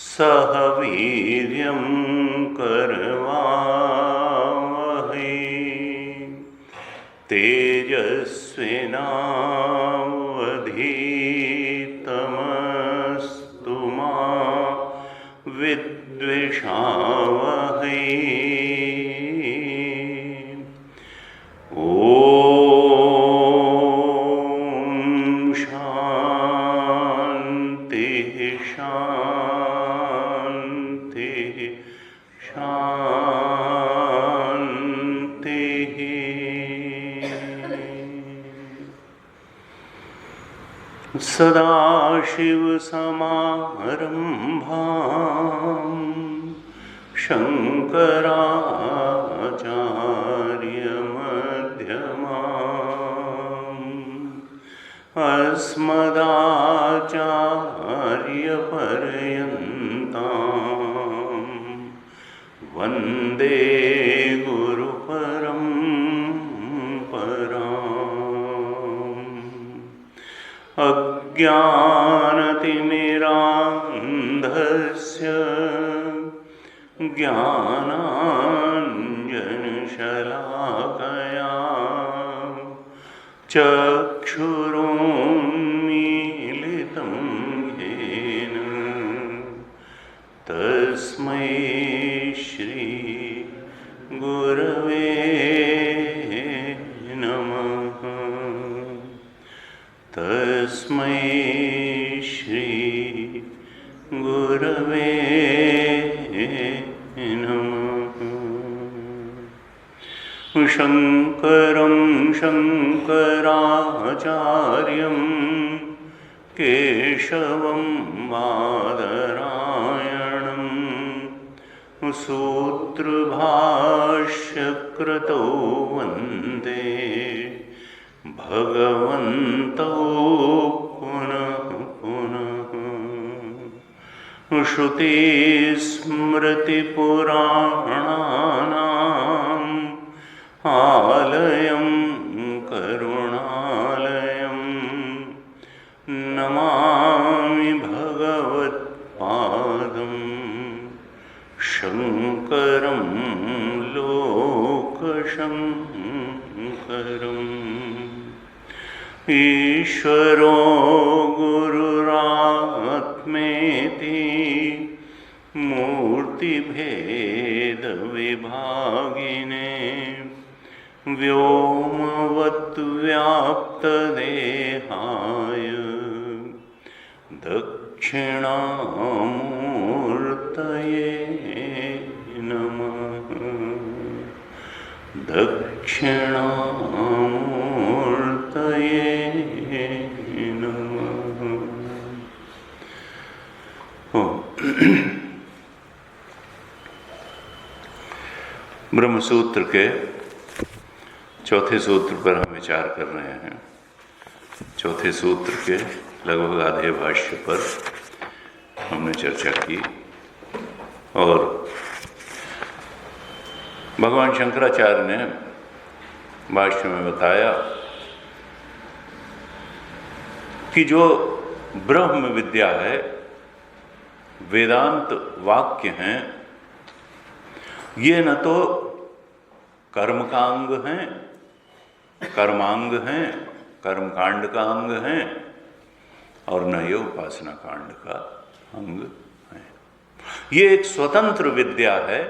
सह वीर्यं करवावहै तेजस्विनावधीतमस्तु मा विद्विषावहै। सदाशिवसमारम्भां शङ्कराचार्यमध्यमाम् अस्मदाचार्यपर्यन्तां वन्दे गुरुपरम्पराम्। अज्ञानतिमिरान्धस्य ज्ञानाञ्जनशलाकया चक्षुरुन्मीलितं येन तस्मै श्री गुरवे नमः। तस्मै श्री गुरवे नमः। शङ्करं शङ्कराचार्यं केशवं बादरायणं सूत्रभाष्यकृतौ वन्दे भगवन्तौ पुनः पुनः। श्रुतिस्मृतिपुराणानाम् आलयं करुणालयं नमामि भगवत्पादं शङ्करं लोकशङ्करम्। ईश्वरो गुरुरात्मेति मूर्तिभेदविभागिने व्योमवद्व्याप्तदेहाय दक्षिणामूर्तये नमः। दक्षिणामूर्तये नमः। ब्रह्मसूत्र के चौथे सूत्र पर हम विचार कर रहे हैं। चौथे सूत्र के लगभग आधे भाष्य पर हमने चर्चा की और भगवान शंकराचार्य ने भाष्य में बताया कि जो ब्रह्म विद्या है, वेदांत वाक्य हैं, ये न तो कर्म का अंग हैं, कर्मांग हैं, कर्मकांड का अंग हैं, और न ये उपासना कांड का अंग है। ये एक स्वतंत्र विद्या है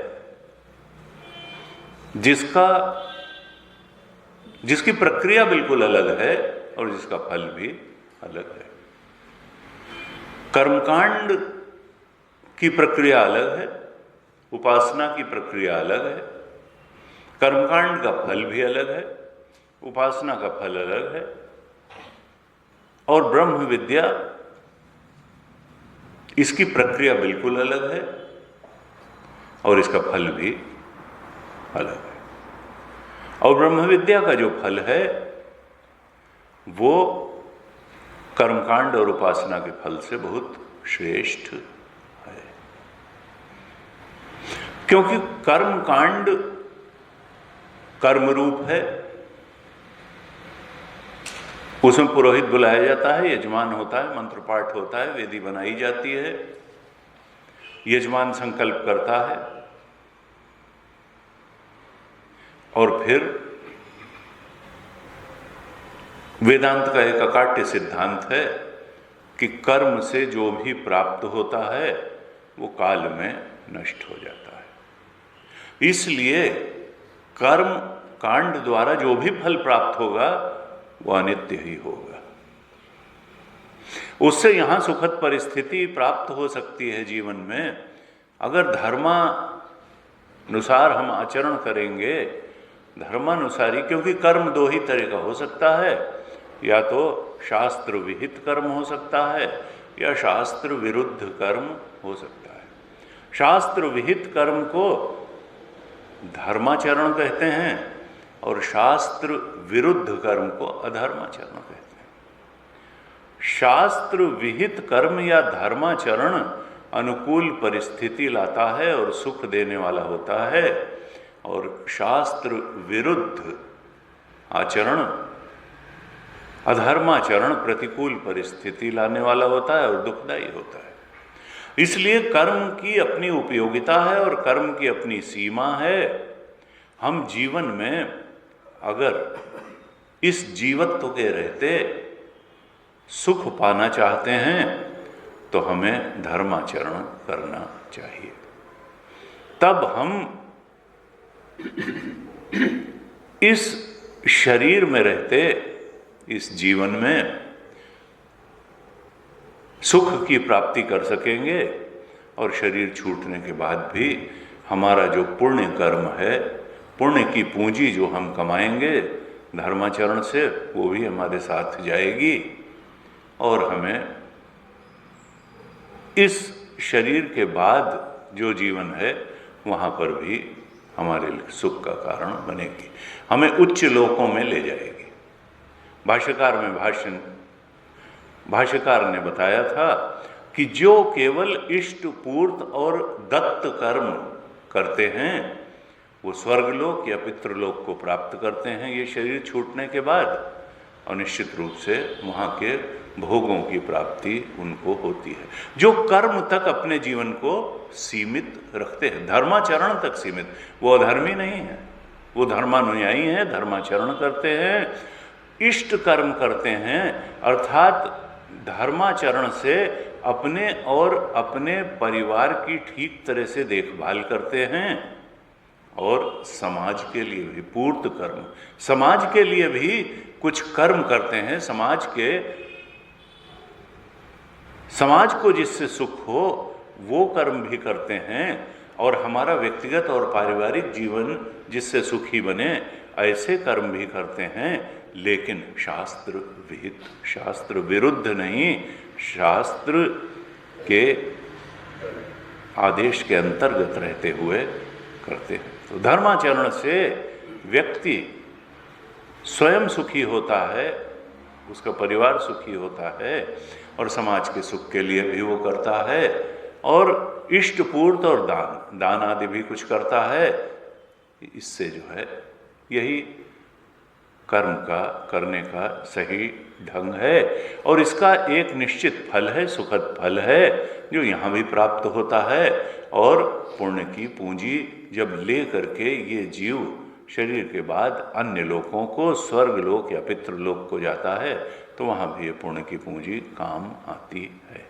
जिसकी प्रक्रिया बिल्कुल अलग है और जिसका फल भी अलग है। कर्मकांड की प्रक्रिया अलग है, उपासना की प्रक्रिया अलग है, कर्मकांड का फल भी अलग है, उपासना का फल अलग है, और ब्रह्म विद्या इसकी प्रक्रिया बिल्कुल अलग है और इसका फल भी अलग है। और ब्रह्म विद्या का जो फल है वो कर्मकांड और उपासना के फल से बहुत श्रेष्ठ है, क्योंकि कर्मकांड कर्म रूप है, उसमें पुरोहित बुलाया जाता है, यजमान होता है, मंत्र पाठ होता है, वेदी बनाई जाती है, यजमान संकल्प करता है और फिर वेदांत का एक अकाट्य सिद्धांत है कि कर्म से जो भी प्राप्त होता है वो काल में नष्ट हो जाता है। इसलिए कर्म कांड द्वारा जो भी फल प्राप्त होगा वो अनित्य ही होगा। उससे यहां सुखद परिस्थिति प्राप्त हो सकती है जीवन में, अगर धर्मानुसार हम आचरण करेंगे, धर्मानुसारी, क्योंकि कर्म दो ही तरह का हो सकता है, या तो शास्त्र विहित कर्म हो सकता है या शास्त्र विरुद्ध कर्म हो सकता है। शास्त्र विहित कर्म को धर्माचरण कहते हैं और शास्त्र विरुद्ध कर्म को अधर्माचरण कहते हैं। शास्त्र विहित कर्म या धर्माचरण अनुकूल परिस्थिति लाता है और सुख देने वाला होता है, और शास्त्र विरुद्ध आचरण अधर्माचरण प्रतिकूल परिस्थिति लाने वाला होता है और दुखदायी होता है। इसलिए कर्म की अपनी उपयोगिता है और कर्म की अपनी सीमा है। हम जीवन में अगर इस जीवत्व के रहते सुख पाना चाहते हैं तो हमें धर्माचरण करना चाहिए। तब हम इस शरीर में रहते, इस जीवन में सुख की प्राप्ति कर सकेंगे, और शरीर छूटने के बाद भी हमारा जो पुण्य कर्म है, पुण्य की पूंजी जो हम कमाएंगे धर्माचरण से, वो भी हमारे साथ जाएगी और हमें इस शरीर के बाद जो जीवन है वहाँ पर भी हमारे लिए सुख का कारण बनेगी, हमें उच्च लोकों में ले जाएगी। भाष्यकार ने बताया था कि जो केवल इष्ट पूर्त और दत्त कर्म करते हैं वो स्वर्गलोक या पितृलोक को प्राप्त करते हैं ये शरीर छूटने के बाद, और निश्चित रूप से वहाँ के भोगों की प्राप्ति उनको होती है। जो कर्म तक अपने जीवन को सीमित रखते हैं, धर्माचरण तक सीमित, वो अधर्मी नहीं है, वो धर्मानुयायी हैं, धर्माचरण करते हैं, इष्ट कर्म करते हैं, अर्थात धर्माचरण से अपने और अपने परिवार की ठीक तरह से देखभाल करते हैं, और समाज के लिए भी पूर्त कर्म, समाज के लिए भी कुछ कर्म करते हैं, समाज को जिससे सुख हो वो कर्म भी करते हैं, और हमारा व्यक्तिगत और पारिवारिक जीवन जिससे सुखी बने ऐसे कर्म भी करते हैं, लेकिन शास्त्र विहित, शास्त्र विरुद्ध नहीं, शास्त्र के आदेश के अंतर्गत रहते हुए करते हैं। तो धर्माचरण से व्यक्ति स्वयं सुखी होता है, उसका परिवार सुखी होता है, और समाज के सुख के लिए भी वो करता है, और इष्ट पूर्त और दान आदि भी कुछ करता है। इससे जो है यही कर्म का करने का सही ढंग है, और इसका एक निश्चित फल है, सुखद फल है, जो यहाँ भी प्राप्त होता है। और पुण्य की पूंजी जब ले करके ये जीव शरीर के बाद अन्य लोकों को, स्वर्ग लोक या पितृलोक को जाता है, तो वहां भी ये पुण्य की पूंजी काम आती है।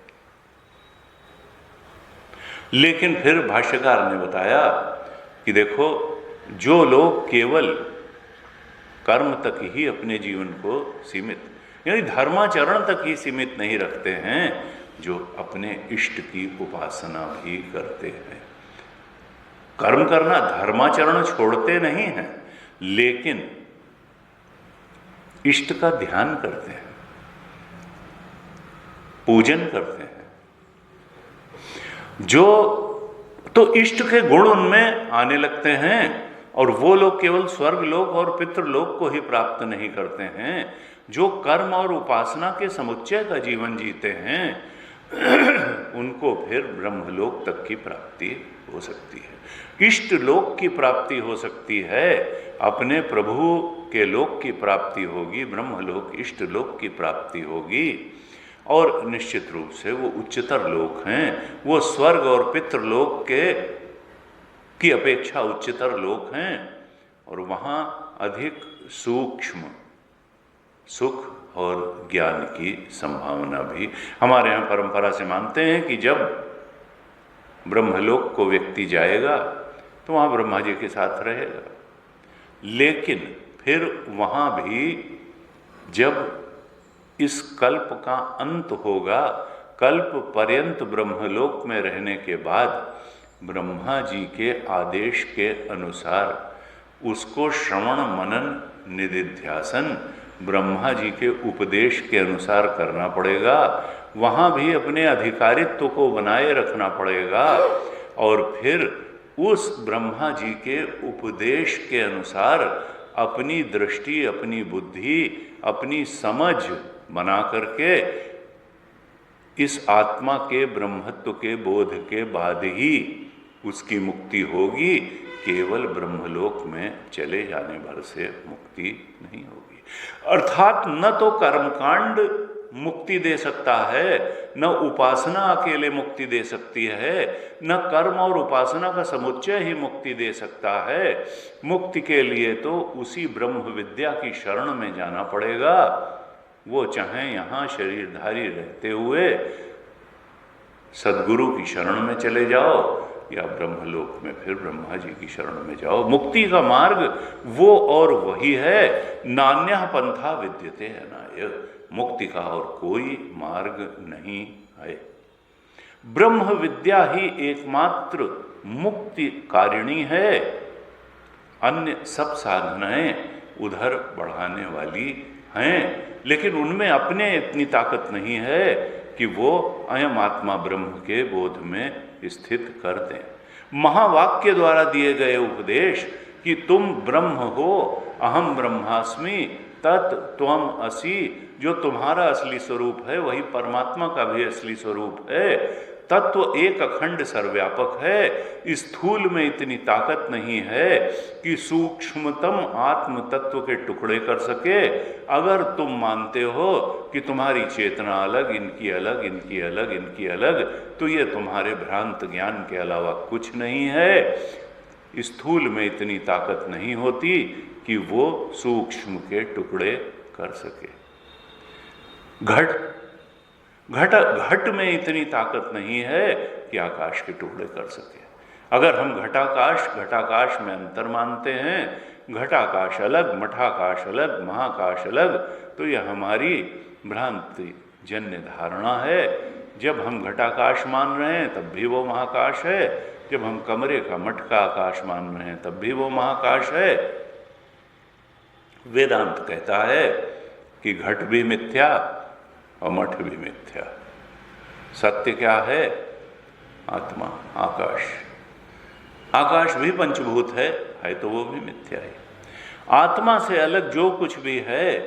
लेकिन फिर भाष्यकार ने बताया कि देखो, जो लोग केवल कर्म तक ही अपने जीवन को सीमित, यानी धर्माचरण तक ही सीमित नहीं रखते हैं, जो अपने इष्ट की उपासना भी करते हैं। कर्म करना, धर्माचरण छोड़ते नहीं हैं, लेकिन इष्ट का ध्यान करते हैं, पूजन करते हैं, जो तो इष्ट के गुण उनमें आने लगते हैं। और वो लोग केवल स्वर्ग लोक और पितृलोक को ही प्राप्त नहीं करते हैं, जो कर्म और उपासना के समुच्चय का जीवन जीते हैं, उनको फिर ब्रह्मलोक तक की प्राप्ति हो सकती है, इष्ट लोक की प्राप्ति हो सकती है, अपने प्रभु के लोक की प्राप्ति होगी, ब्रह्मलोक इष्ट लोक की प्राप्ति होगी। और निश्चित रूप से वो उच्चतर लोक हैं, वो स्वर्ग और पितृलोक की अपेक्षा उच्चतर लोक हैं, और वहाँ अधिक सूक्ष्म सुख और ज्ञान की संभावना भी। हमारे यहाँ परंपरा से मानते हैं कि जब ब्रह्मलोक को व्यक्ति जाएगा तो वहाँ ब्रह्मा जी के साथ रहेगा, लेकिन फिर वहाँ भी जब इस कल्प का अंत होगा, कल्प पर्यंत ब्रह्मलोक में रहने के बाद ब्रह्मा जी के आदेश के अनुसार उसको श्रवण मनन निदिध्यासन ब्रह्मा जी के उपदेश के अनुसार करना पड़ेगा। वहाँ भी अपने अधिकारित्व को बनाए रखना पड़ेगा, और फिर उस ब्रह्मा जी के उपदेश के अनुसार अपनी दृष्टि, अपनी बुद्धि, अपनी समझ बना करके इस आत्मा के ब्रह्मत्व के बोध के बाद ही उसकी मुक्ति होगी। केवल ब्रह्मलोक में चले जाने भर से मुक्ति नहीं होगी। अर्थात न तो कर्मकांड मुक्ति दे सकता है, न उपासना अकेले मुक्ति दे सकती है, न कर्म और उपासना का समुच्चय ही मुक्ति दे सकता है। मुक्ति के लिए तो उसी ब्रह्म विद्या की शरण में जाना पड़ेगा। वो चाहे यहाँ शरीरधारी रहते हुए सद्गुरु की शरण में चले जाओ, या ब्रह्मलोक में फिर ब्रह्मा जी की शरण में जाओ। मुक्ति का मार्ग वो और वही है। नान्यः पंथा विद्यते अनाय, मुक्ति का और कोई मार्ग नहीं है। ब्रह्म विद्या ही एकमात्र मुक्ति कारिणी है। अन्य सब साधनाएं उधर बढ़ाने वाली हैं, लेकिन उनमें अपने इतनी ताकत नहीं है कि वो अयम आत्मा ब्रह्म के बोध में स्थित कर दें। महावाक्य द्वारा दिए गए उपदेश कि तुम ब्रह्म हो, अहम ब्रह्मास्मि तत् त्वम असि, जो तुम्हारा असली स्वरूप है वही परमात्मा का भी असली स्वरूप है। तत्व एक अखंड सर्वव्यापक है। स्थूल में इतनी ताकत नहीं है कि सूक्ष्मतम आत्म तत्व के टुकड़े कर सके। अगर तुम मानते हो कि तुम्हारी चेतना अलग, इनकी अलग, इनकी अलग, इनकी अलग, तो ये तुम्हारे भ्रांत ज्ञान के अलावा कुछ नहीं है। स्थूल में इतनी ताकत नहीं होती कि वो सूक्ष्म के टुकड़े कर सके। घट में इतनी ताकत नहीं है कि आकाश के टुकड़े कर सके। अगर हम घटाकाश में अंतर मानते हैं, घटाकाश अलग, मठाकाश अलग, महाकाश अलग, तो यह हमारी भ्रांति जन्य धारणा है। जब हम घटाकाश मान रहे हैं तब भी वो महाकाश है, जब हम कमरे का मठ का आकाश मान रहे हैं तब भी वो महाकाश है। वेदांत कहता है कि घट भी मिथ्या और मठ भी मिथ्या। सत्य क्या है? आत्मा, आकाश। आकाश भी पंचभूत है तो वो भी मिथ्या है। आत्मा से अलग जो कुछ भी है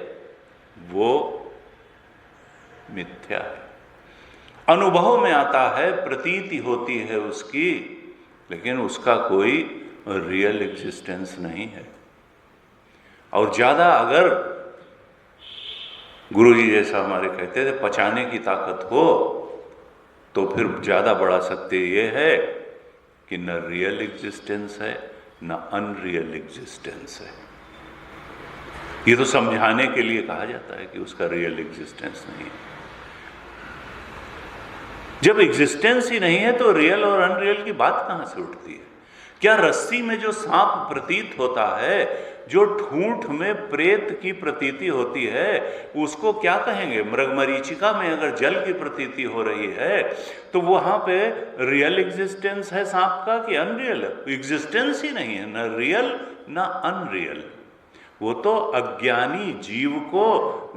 वो मिथ्या है। अनुभव में आता है, प्रतीति होती है उसकी, लेकिन उसका कोई रियल एग्जिस्टेंस नहीं है। और ज्यादा अगर गुरुजी जैसा हमारे कहते थे पचाने की ताकत हो, तो फिर ज्यादा बड़ा सत्य ये है कि न रियल एग्जिस्टेंस है, ना अनरियल एग्जिस्टेंस है। ये तो समझाने के लिए कहा जाता है कि उसका रियल एग्जिस्टेंस नहीं है। जब एग्जिस्टेंस ही नहीं है तो रियल और अनरियल की बात कहां से उठती है? क्या रस्सी में जो सांप प्रतीत होता है, जो ठूंठ में प्रेत की प्रतीति होती है, उसको क्या कहेंगे? मृगमरीचिका में अगर जल की प्रतीति हो रही है तो वहां पे रियल एग्जिस्टेंस है सांप का कि अनरियल? एग्जिस्टेंस ही नहीं है, ना रियल ना अनरियल। वो तो अज्ञानी जीव को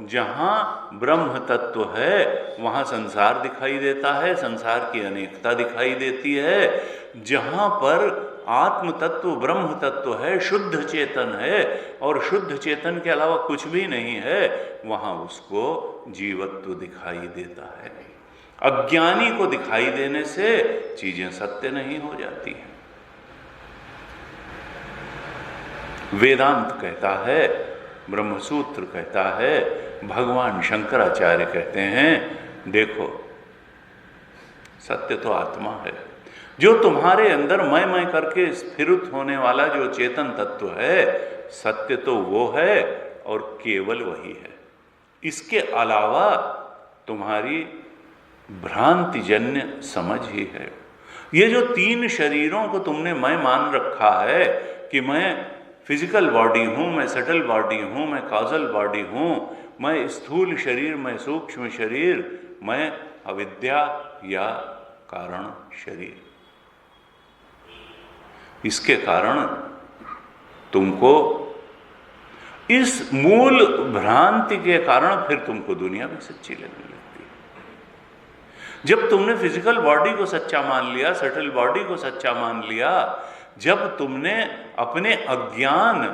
जहां ब्रह्म तत्व है वहां संसार दिखाई देता है, संसार की अनेकता दिखाई देती है। जहां पर आत्म तत्व ब्रह्म तत्व है, शुद्ध चेतन है और शुद्ध चेतन के अलावा कुछ भी नहीं है, वहां उसको जीवत्व दिखाई देता है। अज्ञानी को दिखाई देने से चीजें सत्य नहीं हो जाती हैं। वेदांत कहता है, ब्रह्मसूत्र कहता है, भगवान शंकराचार्य कहते हैं, देखो सत्य तो आत्मा है। जो तुम्हारे अंदर मैं करके स्फुरित होने वाला जो चेतन तत्व है, सत्य तो वो है और केवल वही है। इसके अलावा तुम्हारी भ्रांतिजन्य समझ ही है। ये जो तीन शरीरों को तुमने मैं मान रखा है कि मैं फिजिकल बॉडी हूँ, मैं सटल बॉडी हूँ, मैं कॉजल बॉडी हूँ, मैं स्थूल शरीर, मैं सूक्ष्म शरीर, मैं अविद्या या कारण शरीर। इसके कारण तुमको इस मूल भ्रांति के कारण फिर तुमको दुनिया भी सच्ची लगने लगती है। जब तुमने फिजिकल बॉडी को सच्चा मान लिया, सटल बॉडी को सच्चा मान लिया, जब तुमने अपने अज्ञान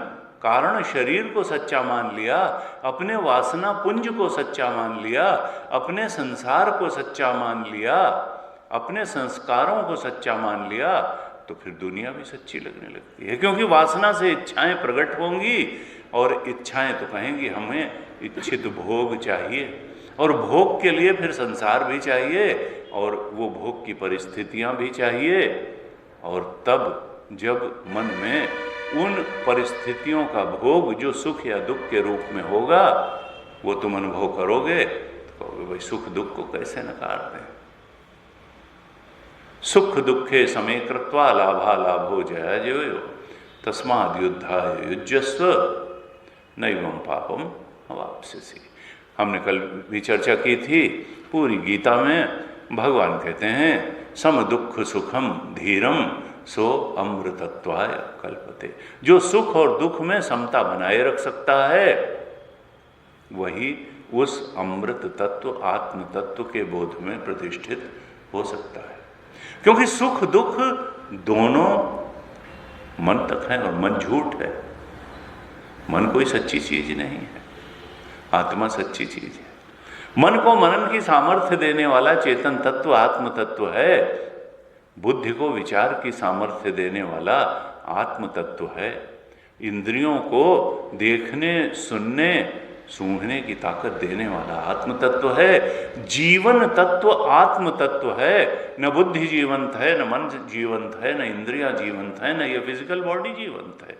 कारण शरीर को सच्चा मान लिया, अपने वासना पुंज को सच्चा मान लिया, अपने संसार को सच्चा मान लिया, अपने संस्कारों को सच्चा मान लिया, तो फिर दुनिया भी सच्ची लगने लगती है। क्योंकि वासना से इच्छाएं प्रकट होंगी और इच्छाएं तो कहेंगी हमें इच्छित भोग चाहिए, और भोग के लिए फिर संसार भी चाहिए और वो भोग की परिस्थितियां भी चाहिए। और तब जब मन में उन परिस्थितियों का भोग जो सुख या दुख के रूप में होगा वो तुम अनुभव करोगे तो कहोगे भाई सुख दुख को कैसे नकारते हैं। सुख दुखे समे कृत्वा लाभा लाभो जया जयो तस्माद् युद्धाय युज्यस्व नैवं पापम अवाप्स्यसि। हमने कल भी चर्चा की थी, पूरी गीता में भगवान कहते हैं सम दुख सुखम धीरम सो अमृतत्वाय कल्पते। जो सुख और दुख में समता बनाए रख सकता है वही उस अमृत तत्व आत्म तत्व के बोध में प्रतिष्ठित हो सकता है। क्योंकि सुख दुख दोनों मन तक है और मन झूठ है। मन कोई सच्ची चीज नहीं है, आत्मा सच्ची चीज है। मन को मनन की सामर्थ्य देने वाला चेतन तत्व आत्म तत्व है। बुद्धि को विचार की सामर्थ्य देने वाला आत्म तत्व है। इंद्रियों को देखने सुनने सूंघने की ताकत देने वाला आत्म तत्व है। जीवन तत्व आत्म तत्व है। न बुद्धि जीवंत है, न मन जीवंत है, न इंद्रियां जीवंत है, न ये फिजिकल बॉडी जीवंत है।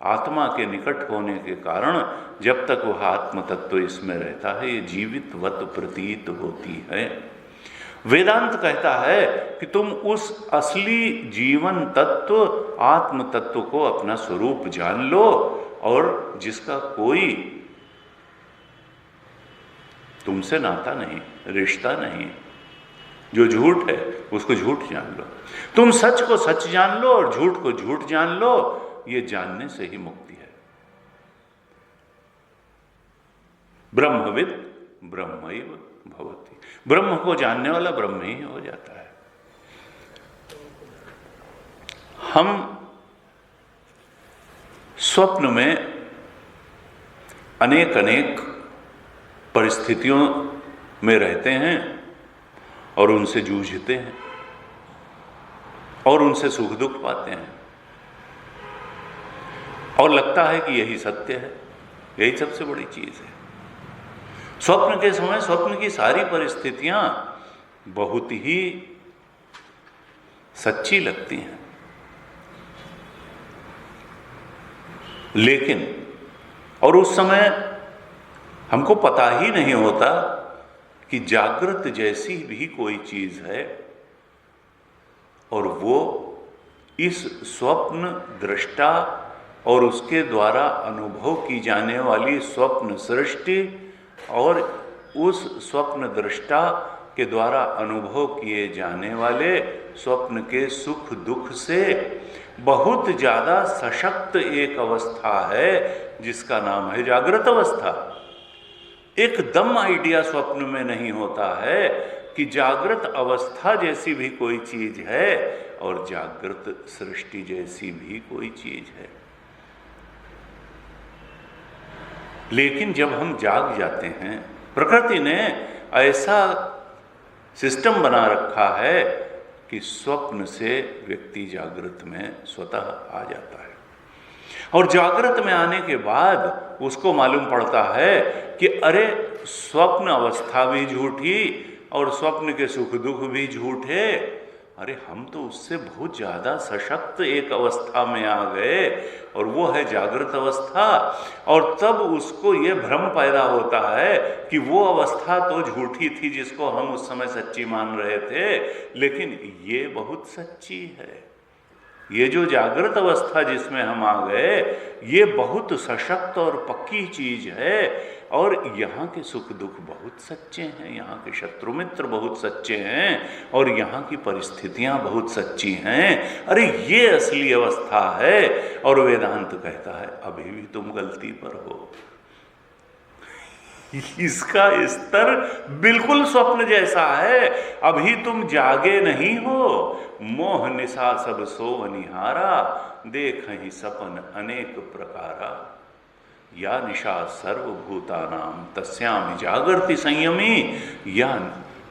आत्मा के निकट होने के कारण जब तक वह आत्म तत्व इसमें रहता है ये जीवितवत प्रतीत होती है। वेदांत कहता है कि तुम उस असली जीवन तत्व आत्म तत्व को अपना स्वरूप जान लो और जिसका कोई तुमसे नाता नहीं, रिश्ता नहीं। जो झूठ है उसको झूठ जान लो, तुम सच को सच जान लो और झूठ को झूठ जान लो। ये जानने से ही मुक्ति है। ब्रह्मविद ब्रह्मैव भवति। ब्रह्म को जानने वाला ब्रह्म ही हो जाता है। हम स्वप्न में अनेक अनेक परिस्थितियों में रहते हैं और उनसे जूझते हैं और उनसे सुख दुख पाते हैं और लगता है कि यही सत्य है, यही सबसे बड़ी चीज है। स्वप्न के समय स्वप्न की सारी परिस्थितियां बहुत ही सच्ची लगती हैं, लेकिन और उस समय हमको पता ही नहीं होता कि जागृत जैसी भी कोई चीज है और वो इस स्वप्न दृष्टा और उसके द्वारा अनुभव की जाने वाली स्वप्न सृष्टि और उस स्वप्न दृष्टा के द्वारा अनुभव किए जाने वाले स्वप्न के सुख दुख से बहुत ज्यादा सशक्त एक अवस्था है जिसका नाम है जागृत अवस्था। एकदम आइडिया स्वप्न में नहीं होता है कि जागृत अवस्था जैसी भी कोई चीज है और जागृत सृष्टि जैसी भी कोई चीज है। लेकिन जब हम जाग जाते हैं, प्रकृति ने ऐसा सिस्टम बना रखा है कि स्वप्न से व्यक्ति जागृत में स्वतः आ जाता है और जागृत में आने के बाद उसको मालूम पड़ता है कि अरे स्वप्न अवस्था भी झूठी और स्वप्न के सुख दुख भी झूठे, अरे हम तो उससे बहुत ज्यादा सशक्त एक अवस्था में आ गए और वो है जागृत अवस्था। और तब उसको ये भ्रम पैदा होता है कि वो अवस्था तो झूठी थी जिसको हम उस समय सच्ची मान रहे थे, लेकिन ये बहुत सच्ची है। ये जो जागृत अवस्था जिसमें हम आ गए ये बहुत सशक्त और पक्की चीज है और यहाँ के सुख दुख बहुत सच्चे हैं, यहाँ के शत्रु मित्र बहुत सच्चे हैं और यहाँ की परिस्थितियां बहुत सच्ची हैं। अरे ये असली अवस्था है। और वेदांत कहता है अभी भी तुम गलती पर हो। इसका स्तर बिल्कुल स्वप्न जैसा है। अभी तुम जागे नहीं हो। मोह निशा सब सोवनिहारा, देख ही सपन अनेक प्रकारा। या निशा सर्वभूतानाम तस्यामि जागर्ति संयमी, या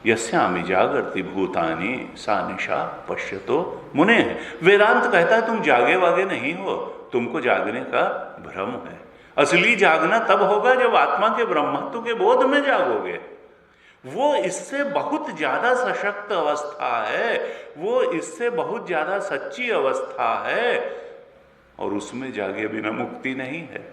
यस्यामि जागर्ति भूतानि सा निशा पश्यतो मुने। वेदांत कहता है तुम जागे वागे नहीं हो, तुमको जागने का भ्रम है। असली जागना तब होगा जब आत्मा के ब्रह्मत्व के बोध में जागोगे। वो इससे बहुत ज्यादा सशक्त अवस्था है, वो इससे बहुत ज्यादा सच्ची अवस्था है और उसमें जागे बिना मुक्ति नहीं है।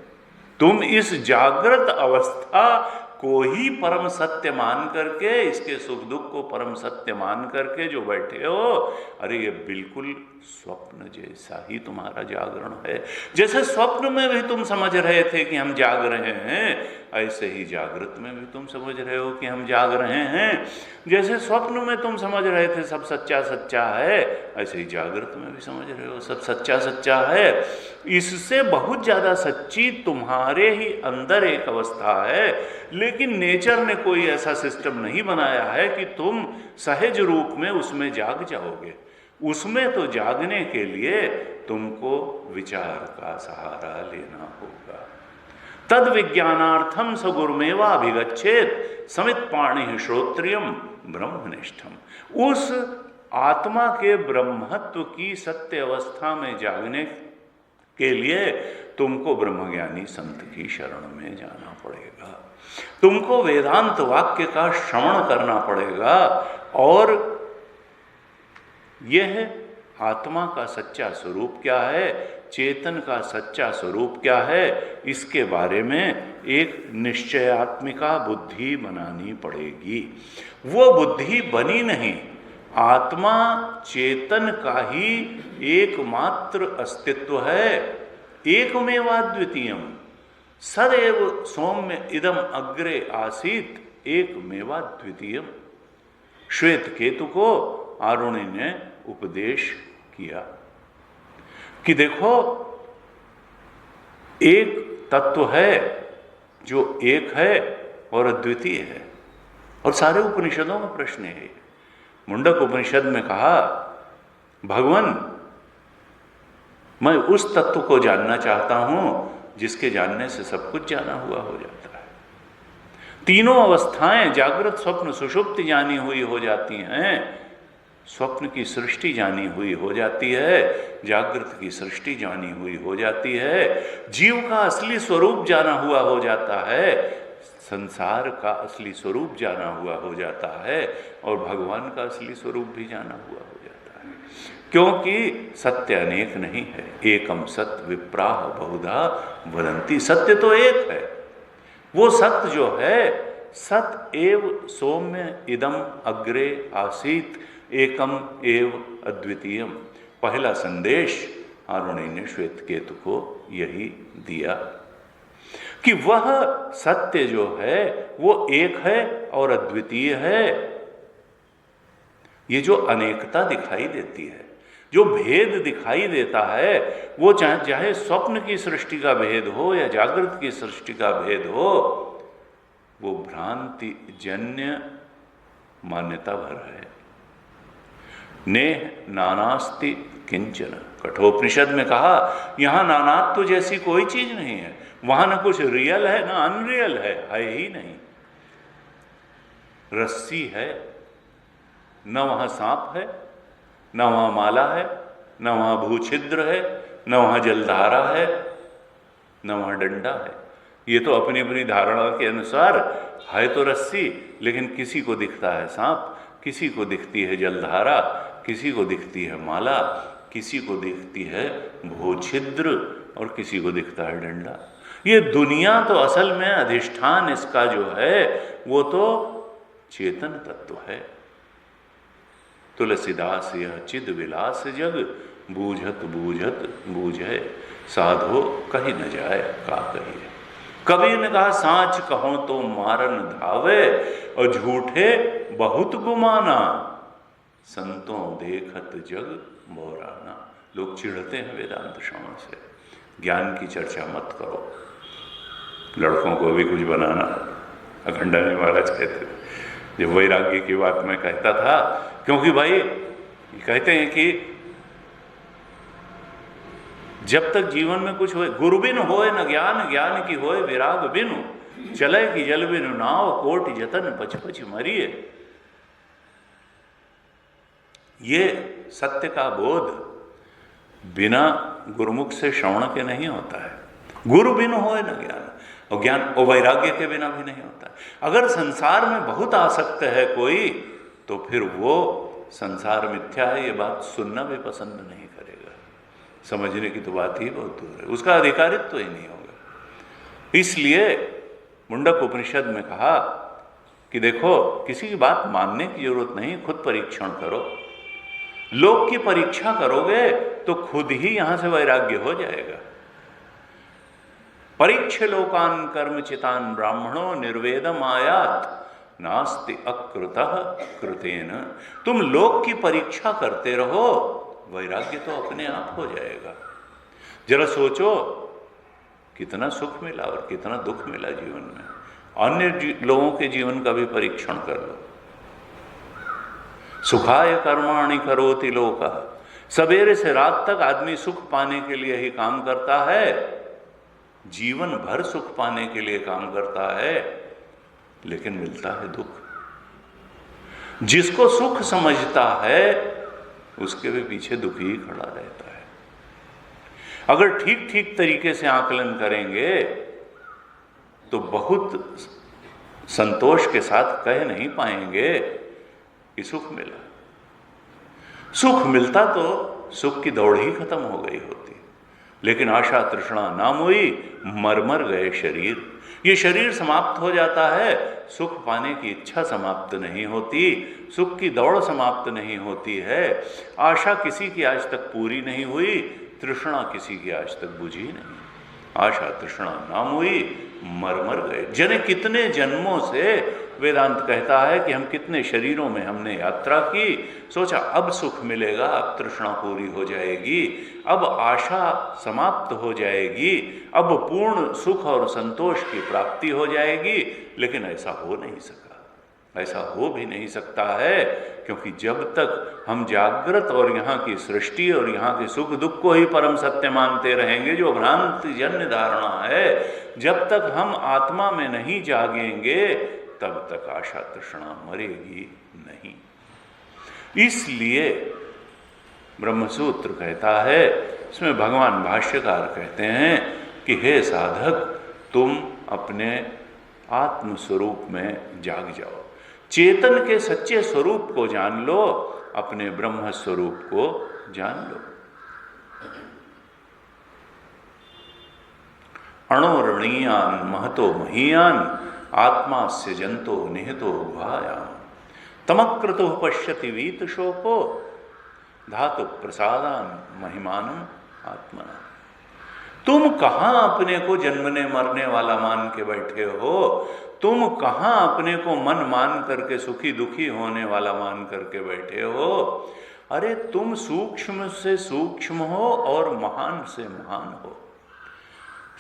तुम इस जागृत अवस्था को ही परम सत्य मान करके, इसके सुख दुख को परम सत्य मान करके जो बैठे हो, अरे ये बिल्कुल स्वप्न जैसा ही तुम्हारा जागरण है। जैसे स्वप्न में भी तुम समझ रहे थे कि हम जाग रहे हैं, ऐसे ही जागृत में भी तुम समझ रहे हो कि हम जाग रहे हैं। जैसे स्वप्न में तुम समझ रहे थे सब सच्चा सच्चा है, ऐसे ही जागृत में भी समझ रहे हो सब सच्चा सच्चा है। इससे बहुत ज्यादा सच्ची तुम्हारे ही अंदर एक अवस्था है, लेकिन नेचर ने कोई ऐसा सिस्टम नहीं बनाया है कि तुम सहज रूप में उसमें जाग जाओगे। उसमें तो जागने के लिए तुमको विचार का सहारा लेना होगा। तद विज्ञानार्थम स गुरुमेवाभिगच्छेत समित पाणि श्रोत्रियम ब्रह्मनिष्ठम। उस आत्मा के ब्रह्मत्व की सत्य अवस्था में जागने के लिए तुमको ब्रह्मज्ञानी संत की शरण में जाना पड़ेगा। तुमको वेदांत वाक्य का श्रवण करना पड़ेगा और यह आत्मा का सच्चा स्वरूप क्या है, चेतन का सच्चा स्वरूप क्या है, इसके बारे में एक निश्चयात्मिका बुद्धि बनानी पड़ेगी। वो बुद्धि बनी नहीं, आत्मा चेतन का ही एकमात्र अस्तित्व है, एकमेवाद्वितीयम। सदैव सौम्य इदम अग्रे आसीत एकमेवाद्वितीयम। श्वेत केतु को आरुणि ने उपदेश किया कि देखो एक तत्व है जो एक है और अद्वितीय है। और सारे उपनिषदों में प्रश्न है। मुंडक उपनिषद में कहा भगवान मैं उस तत्व को जानना चाहता हूं जिसके जानने से सब कुछ जाना हुआ हो जाता है। तीनों अवस्थाएं जागृत स्वप्न सुषुप्ति जानी हुई हो जाती हैं, स्वप्न की सृष्टि जानी हुई हो जाती है, जागृत की सृष्टि जानी हुई हो जाती है, जीव का असली स्वरूप जाना हुआ हो जाता है, संसार का असली स्वरूप जाना हुआ हो जाता है और भगवान का असली स्वरूप भी जाना हुआ हो जाता है। क्योंकि सत्य अनेक नहीं है। एकम सत्य विप्राह बहुधा वदंती। सत्य तो एक है। वो सत्य जो है, सत एव सौम्य इदम अग्रे आसीत एकम एव अद्वितीयम। पहला संदेश आरुणि ने श्वेत केतु को यही दिया कि वह सत्य जो है वो एक है और अद्वितीय है। ये जो अनेकता दिखाई देती है, जो भेद दिखाई देता है, वो चाहे स्वप्न की सृष्टि का भेद हो या जागृत की सृष्टि का भेद हो, वो भ्रांति जन्य मान्यता भर है। नेह नानास्ति किंचन। कठोपनिषद में कहा यहां नानात्व जैसी कोई चीज नहीं है। वहां ना कुछ रियल है ना अनरियल है ही नहीं। रस्सी है, न वहां सांप है, न वहां माला है, न वहां भूछिद्र है, न वहां जलधारा है, न वहां डंडा है। ये तो अपनी अपनी धारणा के अनुसार है तो रस्सी, लेकिन किसी को दिखता है सांप, किसी को दिखती है जलधारा, किसी को दिखती है माला, किसी को दिखती है भूछिद्र और किसी को दिखता है डंडा। ये दुनिया तो असल में अधिष्ठान इसका जो है वो तो चेतन तत्व है। तुलसीदास यह चिद विलास जग, बूझत बूझत बूझे साधो कहीं न जाए का कहिए। कबीर ने कहा सांच कहो तो मारन धावे और झूठे बहुत गुमाना, संतों देखत जग मोराना। लोग चिढ़ते हैं वेदांत श्रवण से, ज्ञान की चर्चा मत करो, लड़कों को भी कुछ बनाना। अखंडानंद महाराज कहते थे, जब वैराग्य की बात मैं कहता था, क्योंकि भाई कहते हैं कि जब तक जीवन में कुछ होए, गुरु बिन होए न ज्ञान, ज्ञान की होए विराग बिनु, चले कि जल बिनु नाव, कोटि जतन पच पच मरिए। ये सत्य का बोध बिना गुरुमुख से श्रवण के नहीं होता है। गुरु बिन होए न ज्ञान, और ज्ञान और वैराग्य के बिना भी नहीं होता है। अगर संसार में बहुत आसक्त है कोई, तो फिर वो संसार मिथ्या है ये बात सुनना भी पसंद नहीं करेगा। समझने की तो बात ही बहुत दूर है, उसका अधिकारित्व तो ही नहीं होगा। इसलिए मुंडक उपनिषद में कहा कि देखो, किसी की बात मानने की जरूरत नहीं, खुद परीक्षण करो। लोक की परीक्षा करोगे तो खुद ही यहां से वैराग्य हो जाएगा। परीक्ष लोकान कर्मचितान ब्राह्मणों निर्वेदम आयात नास्ति अकृतः कृतेन। तुम लोक की परीक्षा करते रहो, वैराग्य तो अपने आप हो जाएगा। जरा सोचो कितना सुख मिला और कितना दुख मिला जीवन में। अन्य लोगों के जीवन का भी परीक्षण कर लो। सुखाय कर्माणि करोति लोका। सवेरे से रात तक आदमी सुख पाने के लिए ही काम करता है, जीवन भर सुख पाने के लिए काम करता है, लेकिन मिलता है दुख। जिसको सुख समझता है उसके भी पीछे दुख ही खड़ा रहता है। अगर ठीक ठीक तरीके से आकलन करेंगे तो बहुत संतोष के साथ कह नहीं पाएंगे कि सुख मिला। सुख मिलता तो सुख की दौड़ ही खत्म हो गई होती, लेकिन आशा तृष्णा नाम हुई, मर मर गए शरीर। ये शरीर समाप्त हो जाता है, सुख पाने की इच्छा समाप्त नहीं होती, सुख की दौड़ समाप्त नहीं होती है। आशा किसी की आज तक पूरी नहीं हुई, तृष्णा किसी की आज तक बुझी नहीं। आशा तृष्णा नाम हुई, मर मर गए। जने कितने जन्मों से वेदांत कहता है कि हम कितने शरीरों में हमने यात्रा की, सोचा अब सुख मिलेगा, अब तृष्णा पूरी हो जाएगी, अब आशा समाप्त हो जाएगी, अब पूर्ण सुख और संतोष की प्राप्ति हो जाएगी। लेकिन ऐसा हो नहीं सका, ऐसा हो भी नहीं सकता है, क्योंकि जब तक हम जागृत और यहाँ की सृष्टि और यहाँ के सुख दुख को ही परम सत्य मानते रहेंगे, जो भ्रांति जन्य धारणा है, जब तक हम आत्मा में नहीं जागेंगे तब तक आशा तृष्णा मरेगी नहीं। इसलिए ब्रह्मसूत्र कहता है, इसमें भगवान भाष्यकार कहते हैं कि हे साधक, तुम अपने आत्म स्वरूप में जाग जाओ। चेतन के सच्चे स्वरूप को जान लो, अपने ब्रह्म स्वरूप को जान लो। अणोरणीयान महतो महीयान आत्मास्य जंतो निहितो गुहायाम तमक्रतु पश्यति वीत शोको धातु प्रसादान महिमानम आत्मना। तुम कहां अपने को जन्मने मरने वाला मान के बैठे हो? तुम कहां अपने को मन मान करके सुखी दुखी होने वाला मान करके बैठे हो? अरे तुम सूक्ष्म से सूक्ष्म हो और महान से महान हो।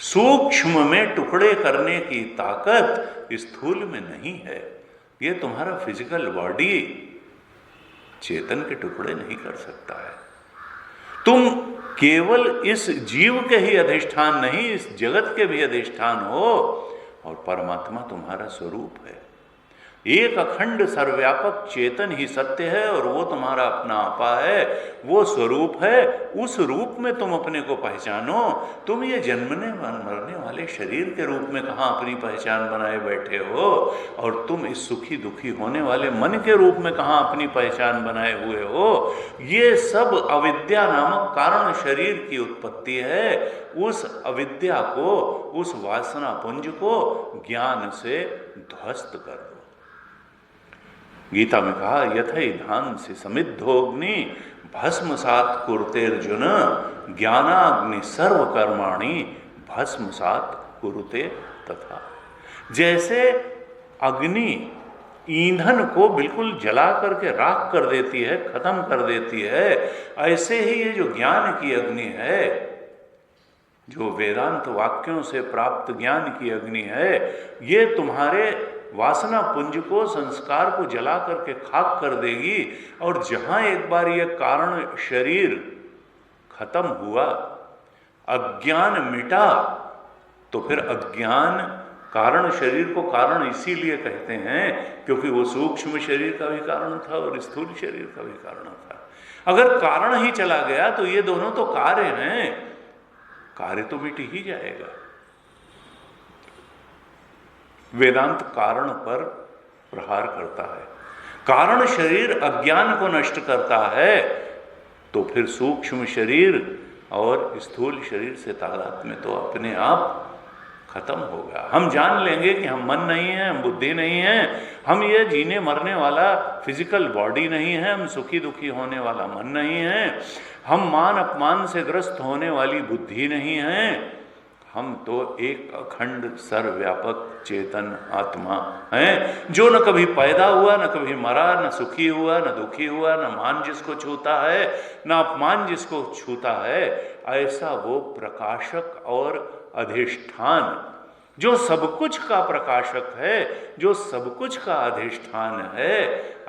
सूक्ष्म में टुकड़े करने की ताकत स्थूल में नहीं है। ये तुम्हारा फिजिकल बॉडी चेतन के टुकड़े नहीं कर सकता है। तुम केवल इस जीव के ही अधिष्ठान नहीं, इस जगत के भी अधिष्ठान हो, और परमात्मा तुम्हारा स्वरूप है। एक अखंड सर्वव्यापक चेतन ही सत्य है और वो तुम्हारा अपना आपा है, वो स्वरूप है। उस रूप में तुम अपने को पहचानो। तुम ये जन्मने मरने वाले शरीर के रूप में कहाँ अपनी पहचान बनाए बैठे हो? और तुम इस सुखी दुखी होने वाले मन के रूप में कहाँ अपनी पहचान बनाए हुए हो? ये सब अविद्या नामक कारण शरीर की उत्पत्ति है। उस अविद्या को, उस वासना पुंज को ज्ञान से ध्वस्त कर दो। गीता में कहा, यथैधान से समिद्धोग्नि भस्मसात कुरुतेर्जुन ज्ञानाग्नि सर्व कर्माणि भस्मसात कुरुते तथा। जैसे अग्नि ईंधन को बिल्कुल जला करके राख कर देती है, खत्म कर देती है, ऐसे ही ये जो ज्ञान की अग्नि है, जो वेदांत वाक्यों से प्राप्त ज्ञान की अग्नि है, ये तुम्हारे वासना पुंज को, संस्कार को जला करके खाक कर देगी। और जहां एक बार ये कारण शरीर खत्म हुआ, अज्ञान मिटा, तो फिर अज्ञान कारण शरीर को कारण इसीलिए कहते हैं क्योंकि वो सूक्ष्म शरीर का भी कारण था और स्थूल शरीर का भी कारण था। अगर कारण ही चला गया तो ये दोनों तो कार्य हैं, कार्य तो मिट ही जाएगा। वेदांत कारण पर प्रहार करता है। कारण शरीर अज्ञान को नष्ट करता है, तो फिर सूक्ष्म शरीर और स्थूल शरीर से तादात्म्य तो अपने आप खत्म होगा। हम जान लेंगे कि हम मन नहीं है, हम बुद्धि नहीं है, हम ये जीने मरने वाला फिजिकल बॉडी नहीं है, हम सुखी दुखी होने वाला मन नहीं है, हम मान अपमान से ग्रस्त होने वाली बुद्धि नहीं है। हम तो एक अखंड सर्वव्यापक चेतन आत्मा हैं, जो न कभी पैदा हुआ, न कभी मरा, न सुखी हुआ, न दुखी हुआ, न मान जिसको छूता है, न अपमान जिसको छूता है। ऐसा वो प्रकाशक और अधिष्ठान, जो सब कुछ का प्रकाशक है, जो सब कुछ का अधिष्ठान है,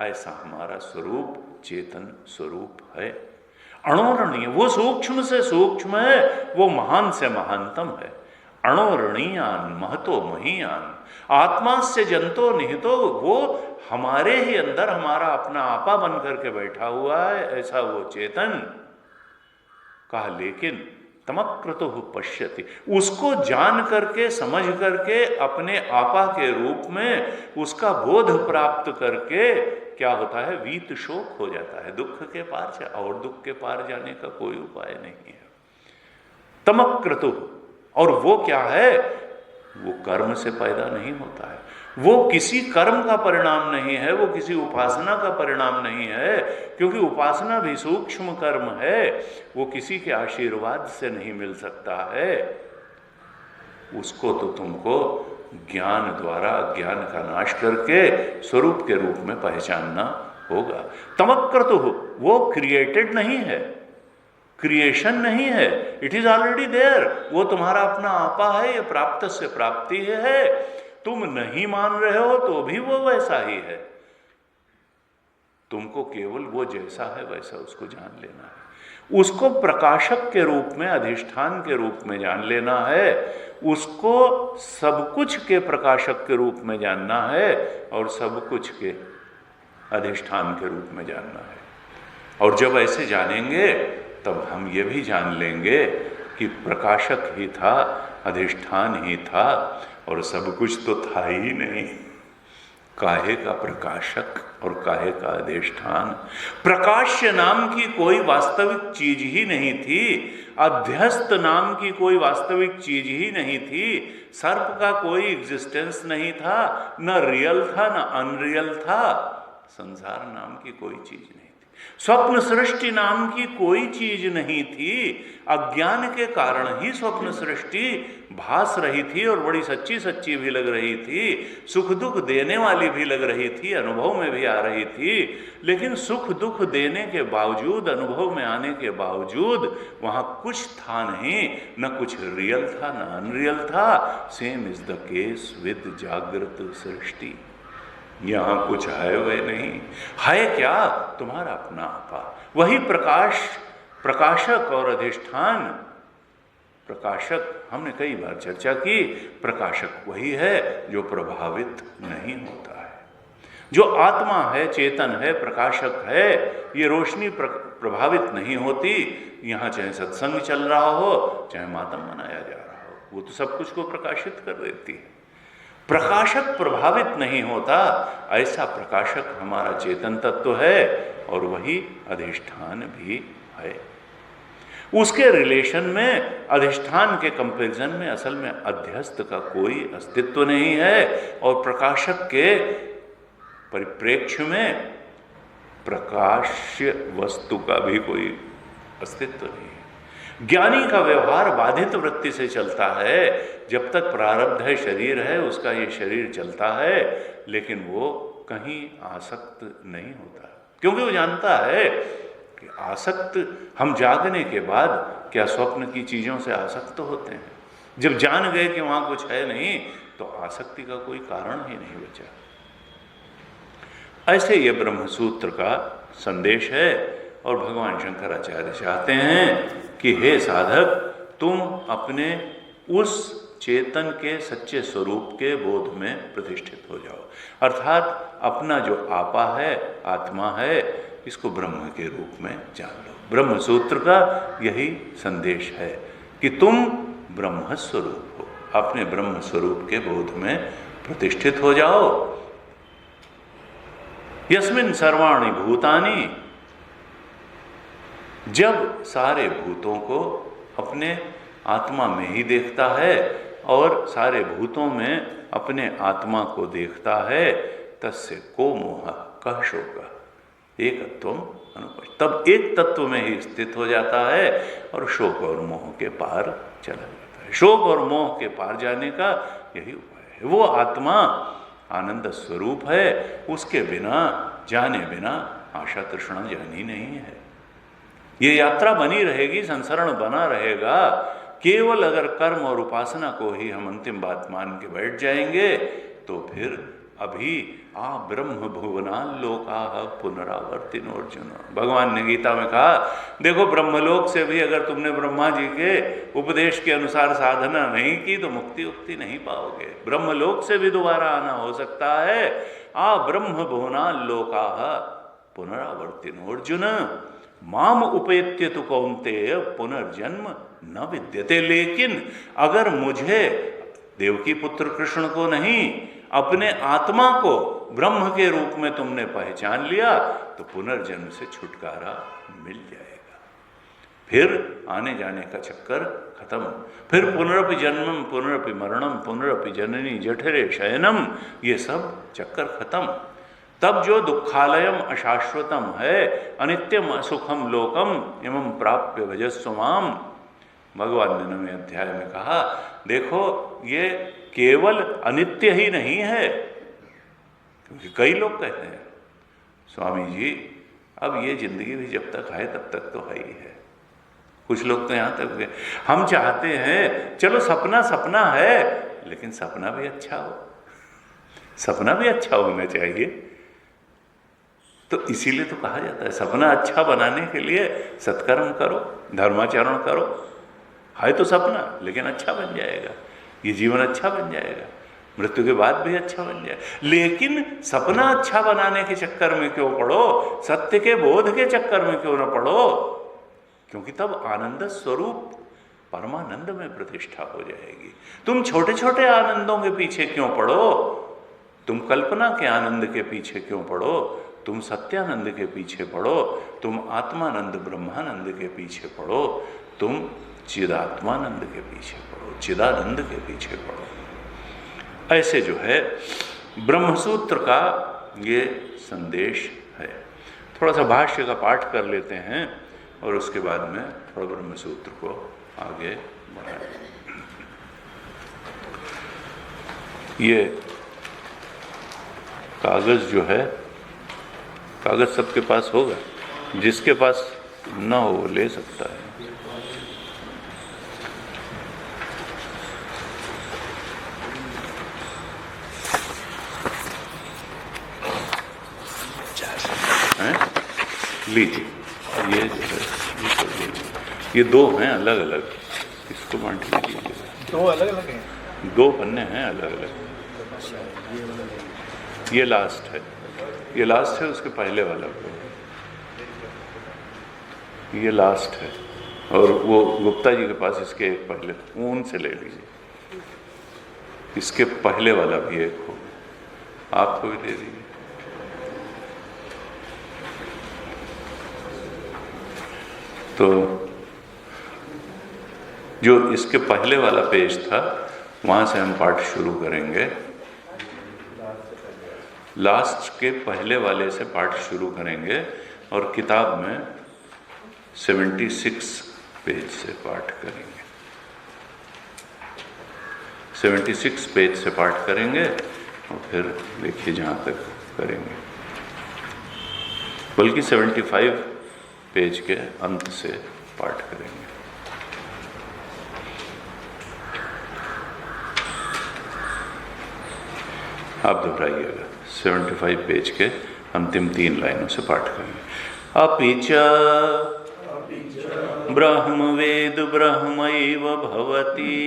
ऐसा हमारा स्वरूप चेतन स्वरूप है। अणोरणीय, वो सूक्ष्म से सूक्ष्म है, वो महान से महानतम है। अणोरणीयान महतो महीयान आत्मा से जंतो निहितो, वो हमारे ही अंदर हमारा अपना आपा बन करके बैठा हुआ है, ऐसा वो चेतन। कहा लेकिन तमक्रतु पश्यति, उसको जान करके समझ करके अपने आपा के रूप में उसका बोध प्राप्त करके क्या होता है, वीत शोक हो जाता है। दुख के पार और दुख के पार जाने का कोई उपाय नहीं है। तमक्रतु, और वो क्या है, वो कर्म से पैदा नहीं होता है, वो किसी कर्म का परिणाम नहीं है, वो किसी उपासना का परिणाम नहीं है, क्योंकि उपासना भी सूक्ष्म कर्म है, वो किसी के आशीर्वाद से नहीं मिल सकता है। उसको तो तुमको ज्ञान द्वारा ज्ञान का नाश करके स्वरूप के रूप में पहचानना होगा। तमक्रतु, वो क्रिएटेड नहीं है, क्रिएशन नहीं है, इट इज ऑलरेडी देयर, वो तुम्हारा अपना आपा है, ये प्राप्त से प्राप्ति है। तुम नहीं मान रहे हो तो भी वो वैसा ही है, तुमको केवल वो जैसा है वैसा उसको जान लेना है, उसको प्रकाशक के रूप में, अधिष्ठान के रूप में जान लेना है, उसको सब कुछ के प्रकाशक के रूप में जानना है और सब कुछ के अधिष्ठान के रूप में जानना है। और जब ऐसे जानेंगे तब हम ये भी जान लेंगे कि प्रकाशक ही था, अधिष्ठान ही था और सब कुछ तो था ही नहीं, काहे का प्रकाशक और काहे का अधिष्ठान। प्रकाश्य नाम की कोई वास्तविक चीज ही नहीं थी, अध्यस्त नाम की कोई वास्तविक चीज ही नहीं थी, सर्प का कोई एग्जिस्टेंस नहीं था, न रियल था न अनरियल था, संसार नाम की कोई चीज नहीं थी, स्वप्न सृष्टि नाम की कोई चीज नहीं थी। अज्ञान के कारण ही स्वप्न सृष्टि भास रही थी और बड़ी सच्ची सच्ची भी लग रही थी, सुख दुख देने वाली भी लग रही थी, अनुभव में भी आ रही थी। लेकिन सुख दुख देने के बावजूद, अनुभव में आने के बावजूद वहां कुछ था नहीं, न कुछ रियल था न अनरियल था। Same is the case with जागृत सृष्टि। यहां कुछ है वह नहीं है, क्या तुम्हारा अपना आपा, वही प्रकाश, प्रकाशक और अधिष्ठान। प्रकाशक हमने कई बार चर्चा की, प्रकाशक वही है जो प्रभावित नहीं होता है, जो आत्मा है, चेतन है, प्रकाशक है। ये रोशनी प्रभावित नहीं होती। यहाँ चाहे सत्संग चल रहा हो, चाहे मातम मनाया जा रहा हो, वो तो सब कुछ को प्रकाशित कर देती है। प्रकाशक प्रभावित नहीं होता, ऐसा प्रकाशक हमारा चेतन तत्व है और वही अधिष्ठान भी है। उसके रिलेशन में, अधिष्ठान के कंपैरिजन में असल में अध्यस्त का कोई अस्तित्व नहीं है और प्रकाशक के परिप्रेक्ष्य में प्रकाश्य वस्तु का भी कोई अस्तित्व नहीं है। ज्ञानी का व्यवहार बाधित वृत्ति से चलता है। जब तक प्रारब्ध है, शरीर है, उसका ये शरीर चलता है, लेकिन वो कहीं आसक्त नहीं होता, क्योंकि वो जानता है कि आसक्त हम जागने के बाद क्या स्वप्न की चीजों से आसक्त होते हैं। जब जान गए कि वहां कुछ है नहीं, तो आसक्ति का कोई कारण ही नहीं बचा। ऐसे ये ब्रह्मसूत्र का संदेश है और भगवान शंकराचार्य चाहते हैं कि हे साधक, तुम अपने उस चेतन के सच्चे स्वरूप के बोध में प्रतिष्ठित हो जाओ। अर्थात अपना जो आपा है, आत्मा है, इसको ब्रह्म के रूप में जान लो। ब्रह्म सूत्र का यही संदेश है कि तुम ब्रह्म स्वरूप हो, अपने ब्रह्म स्वरूप के बोध में प्रतिष्ठित हो जाओ। यस्मिन् सर्वाणि भूतानि, जब सारे भूतों को अपने आत्मा में ही देखता है और सारे भूतों में अपने आत्मा को देखता है, तस्य को मोह कह शोक एकत्वम अनुपश्य, तब एक तत्व में ही स्थित हो जाता है और शोक और मोह के पार चला जाता है। शोक और मोह के पार जाने का यही उपाय है। वो आत्मा आनंद स्वरूप है, उसके बिना, जाने बिना आशा तृष्णा जानी नहीं है। ये यात्रा बनी रहेगी, संसरण बना रहेगा। केवल अगर कर्म और उपासना को ही हम अंतिम बात मान के बैठ जाएंगे तो फिर अभी आ ब्रह्म भुवना लोका पुनरावर्तिनोर्जुन। भगवान ने गीता में कहा, देखो ब्रह्मलोक से भी अगर तुमने ब्रह्मा जी के उपदेश के अनुसार साधना नहीं की तो मुक्ति उक्ति नहीं पाओगे। ब्रह्मलोक से भी दोबारा आना हो सकता है। आ ब्रह्म भुवना लोका पुनरावर्तिनोर्जुन माम उपेत्य तु कौन्तेय पुनर्जन्म न विद्यते। लेकिन अगर मुझे, देवकी पुत्र कृष्ण को नहीं, अपने आत्मा को ब्रह्म के रूप में तुमने पहचान लिया तो पुनर्जन्म से छुटकारा मिल जाएगा। फिर आने जाने का चक्कर खत्म। फिर पुनरपि जन्मम पुनरपि मरणम पुनरपि जननी जठरे शयनम, ये सब चक्कर खत्म। तब जो दुखालयम अशाश्वतम है, अनित्यम असुखम लोकम इमं प्राप्य भजस्व माम, भगवान ने 9वें अध्याय में कहा, देखो ये केवल अनित्य ही नहीं है। क्योंकि कई लोग कहते हैं, स्वामी जी अब ये जिंदगी भी जब तक है तब तक तो है ही है। कुछ लोग तो यहाँ तक, हम चाहते हैं चलो सपना सपना है, लेकिन सपना भी अच्छा हो, सपना भी अच्छा होना चाहिए। तो इसीलिए तो कहा जाता है सपना अच्छा बनाने के लिए सत्कर्म करो, धर्माचरण करो। है तो सपना, लेकिन अच्छा बन जाएगा, ये जीवन अच्छा बन जाएगा, मृत्यु के बाद भी अच्छा बन जाए। लेकिन सपना अच्छा बनाने के चक्कर में क्यों पड़ो, सत्य के बोध के चक्कर में क्यों न पड़ो, क्योंकि तब आनंद स्वरूप परमानंद में प्रतिष्ठा हो जाएगी। तुम छोटे छोटे आनंदों के पीछे क्यों पड़ो, तुम कल्पना के आनंद के पीछे क्यों पड़ो, तुम सत्यानंद के पीछे पड़ो, तुम आत्मानंद ब्रह्मानंद के पीछे पड़ो, तुम चिदात्मानंद के पीछे पड़ो, चिदानंद के पीछे पड़ो। ऐसे जो है ब्रह्मसूत्र का ये संदेश है। थोड़ा सा भाष्य का पाठ कर लेते हैं और उसके बाद में थोड़ा ब्रह्मसूत्र को आगे बढ़ाएं। ये कागज जो है, कागज सबके पास होगा, जिसके पास ना हो वो ले सकता है। लीजिए, ये जो है ये दो हैं अलग अलग, इसको बांट लीजिए। दो अलग अलग हैं, दो पन्ने हैं अलग अलग। ये लास्ट है, ये लास्ट है, उसके पहले वाला ये लास्ट है, और वो गुप्ता जी के पास इसके एक पहले, उनसे ले लीजिए। इसके पहले वाला भी एक हो, आपको भी दे दीजिए। तो जो इसके पहले वाला पेज था वहां से हम पाठ शुरू करेंगे, लास्ट के पहले वाले से पाठ शुरू करेंगे और किताब में 76 पेज से पाठ करेंगे। 76 पेज से पाठ करेंगे और फिर देखिए जहाँ तक करेंगे, बल्कि 75 पेज के अंत से पाठ करेंगे। आप दोहराइएगा, 75 पेज के अंतिम 3 लाइनों से पाठ करेंगे। अपिच ब्रह्मवेद ब्रह्मैव भवति,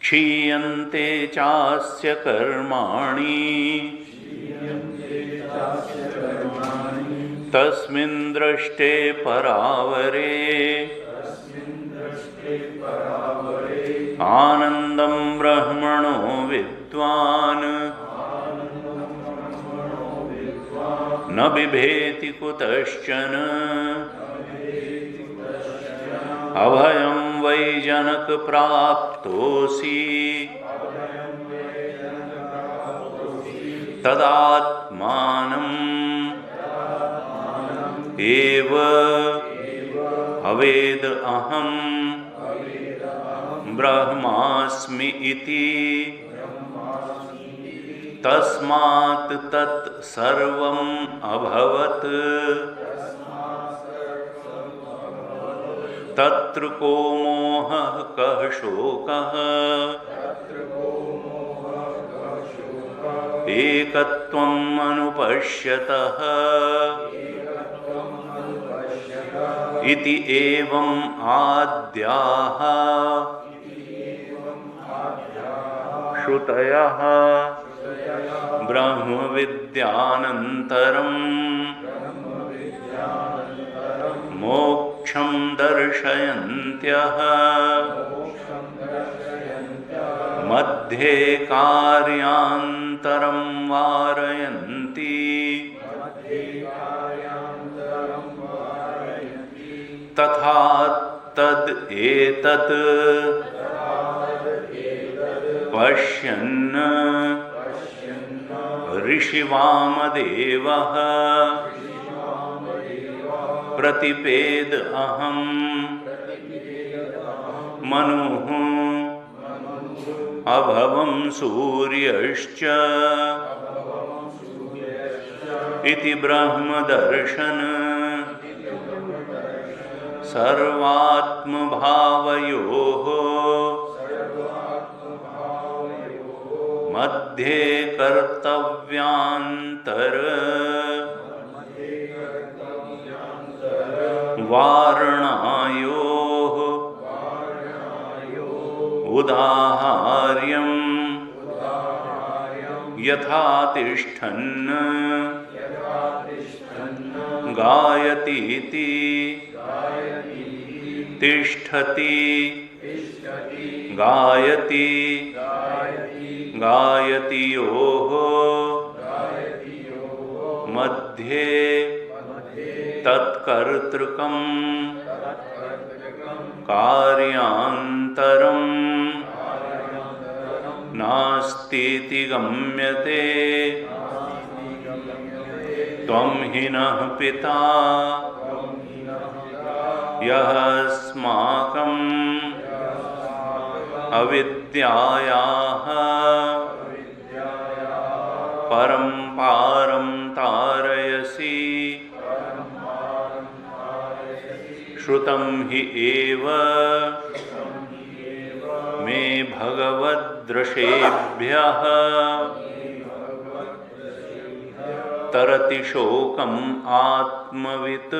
क्षीयन्ते चास्य कर्माणि, तस्मिन् दृष्टे परावरे, आनन्दं ब्रह्मणो विद्वान्, न बिभेति कुतश्चन, अभयं वै जनक प्राप्तोऽसि, तदात्मानम् एव अवेद अहम् ब्रह्मास्मि इति, तस्मात् तत् सर्वम् अभवत्, तत्र को मोहः कः शोकः, एकत्वम् अनुपश्यतः, इति एवम् आद्याः श्रुतयः ब्रह्मविद्यानन्तरम् मोक्षं दर्शयन्त्यः, मध्ये कार्यान्तरं वारयन्ति, तथा तद् एतत् पश्यन् ऋषिवामदेवः प्रतिपेद अहम् मनुः अभवं सूर्यश्च इति ब्रह्मदर्शन सर्वात्मभावयोः मध्ये कर्तव्यान्तर वारणायोः उदाहार्यं यथा तिष्ठन् गायतीति तिष्ठति गायति गायति योः मध्ये तत्कर्तृकं कार्यान्तरं नास्तीति गम्यते त्वं हि नः पिता यः अस्माकम् अविद्यायाः परम्पारं तारयसि श्रुतं हि एव मे भगवद्दृशेभ्यः तरति शोकम् आत्मवित्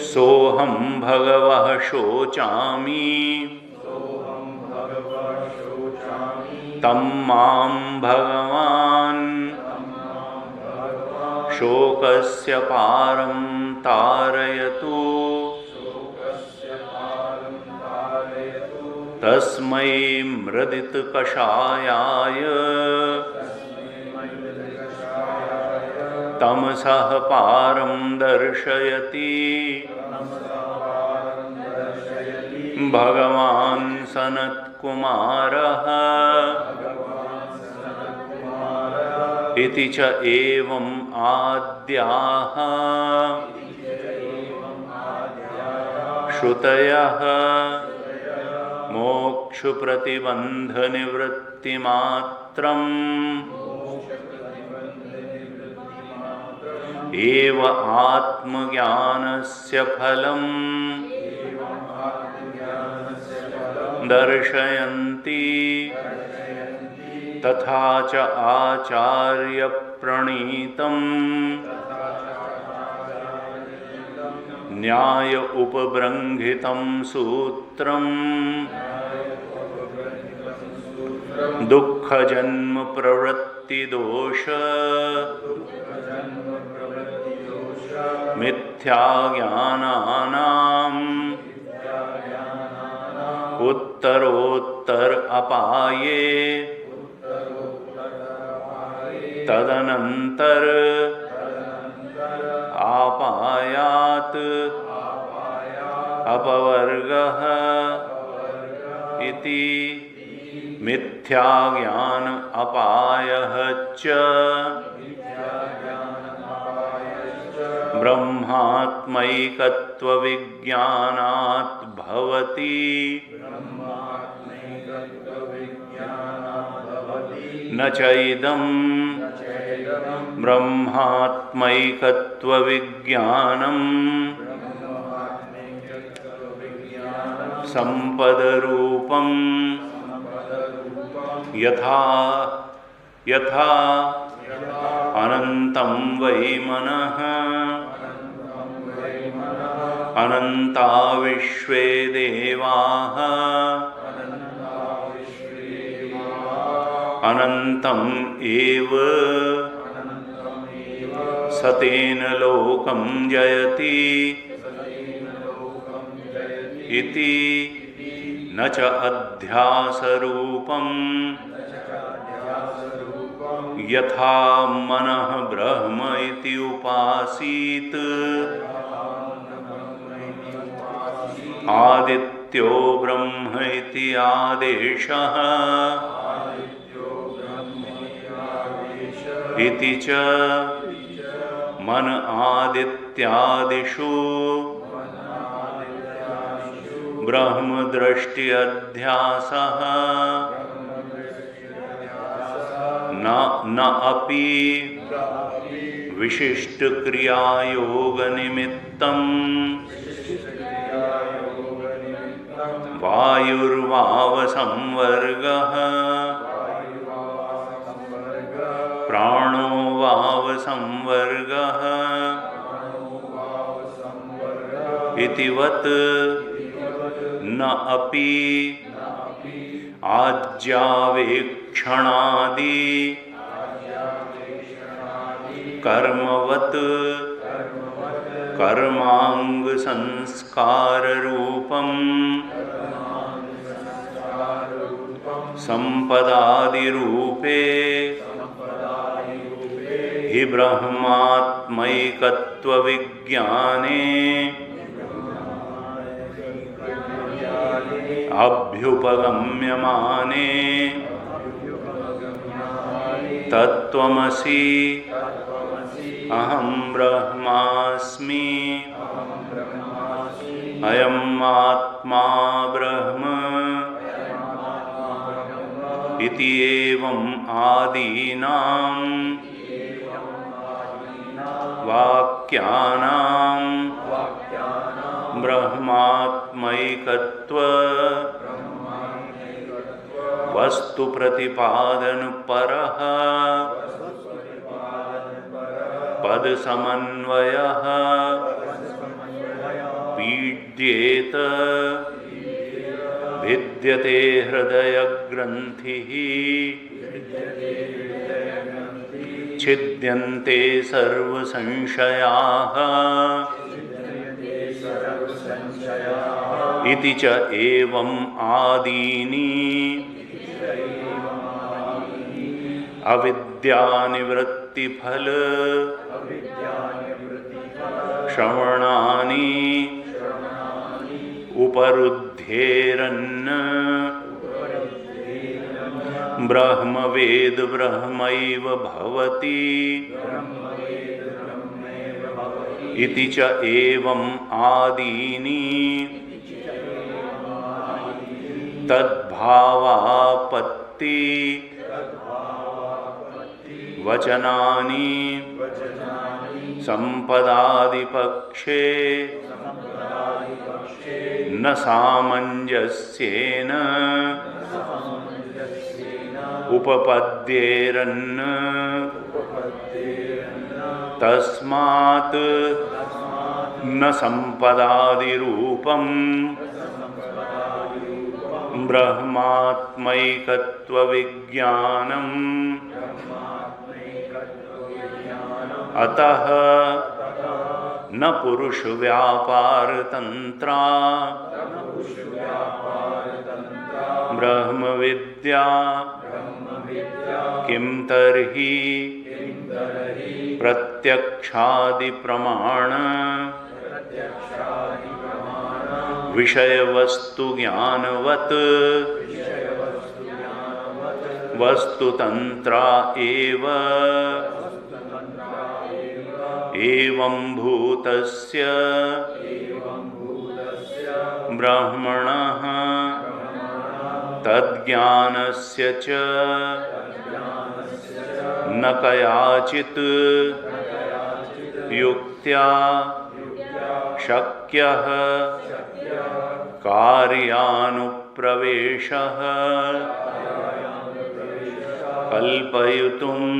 सोऽहं भगवः शोचामि तं मां भगवान् शोकस्य पारं तारयतु तस्मै मृदितकषायाय तमसः पारं दर्शयति भगवान् सनत्कुमारः इति च एवम् आद्याः श्रुतयः मोक्षप्रतिबन्धनिवृत्तिमात्रम् एव आत्मज्ञानस्य फलम् दर्शयन्ति तथा च आचार्यप्रणीतं न्याय उपबृंहितं सूत्रम् दुःखजन्म प्रवृत्तिदोष मिथ्याज्ञानानाम् उत्तरोत्तर अपाये तदनंतर आपायात् अपवर्गः इति मिथ्याज्ञान अपायः च ब्रह्मात्मैकत्वविज्ञानात् भवति न चैदं ब्रह्मात्मैकत्वविज्ञानं संपदरूपं यथा यथा अनन्तं वै मनः अनन्ता विश्वे देवाः अनन्तम् एव सतेन लोकं जयति इति न च अध्यासरूपं यथा मनः ब्रह्म इति उपासीत आदित्यो ब्रह्म इति आदेशः इति च मन आदित्यादिषु ब्रह्मदृष्टि अध्यासः न अपि विशिष्ट क्रियायोग निमित्तं वायुर्वाव संवर्गः प्राणो वाव संवर्गः इतिवत् न अपि आज्यावेक्षणादि कर्मवत् कर्मांग संस्कार रूपम संपदादि रूपे हि ब्रह्मात्मैकत्व विज्ञाने अभ्युपगम्यमाने तत्त्वमसि अहं ब्रह्मास्मि अयम् आत्मा ब्रह्म इति एवम् आदीनां वाक्यानां ब्रह्मात्मैकत्व वस्तु प्रतिपादन परः पद समन्वयः पीड्येत भिद्यते हृदय ग्रंथिः छिद्यन्ते सर्व संशयाः इति च एवम् आदीनि अविद्यानिवृत्ति फल श्रवणानि उपरुध्येरन् ब्रह्मवेद ब्रह्मैव भवति इति च एवम् आदीनि तद्भावापत्ति वचनानि संपदादिपक्षे न सामंजस्येन उपपद्येरन् तस्मात् न संपदादिरूपम् ब्रह्मात्मैकत्वविज्ञानम् अतः न पुरुष व्यापार तंत्रा ब्रह्म विद्या किम तर्हि प्रत्यक्षादि प्रमाण विषय वस्तु ज्ञानवत् वस्तुतंत्रा एव एवं भूतस्य ब्रह्मणः तद्ज्ञानस्य च न कयाचित् युक्त्या शक्यः कार्यानुप्रवेशः कल्पयितुम्।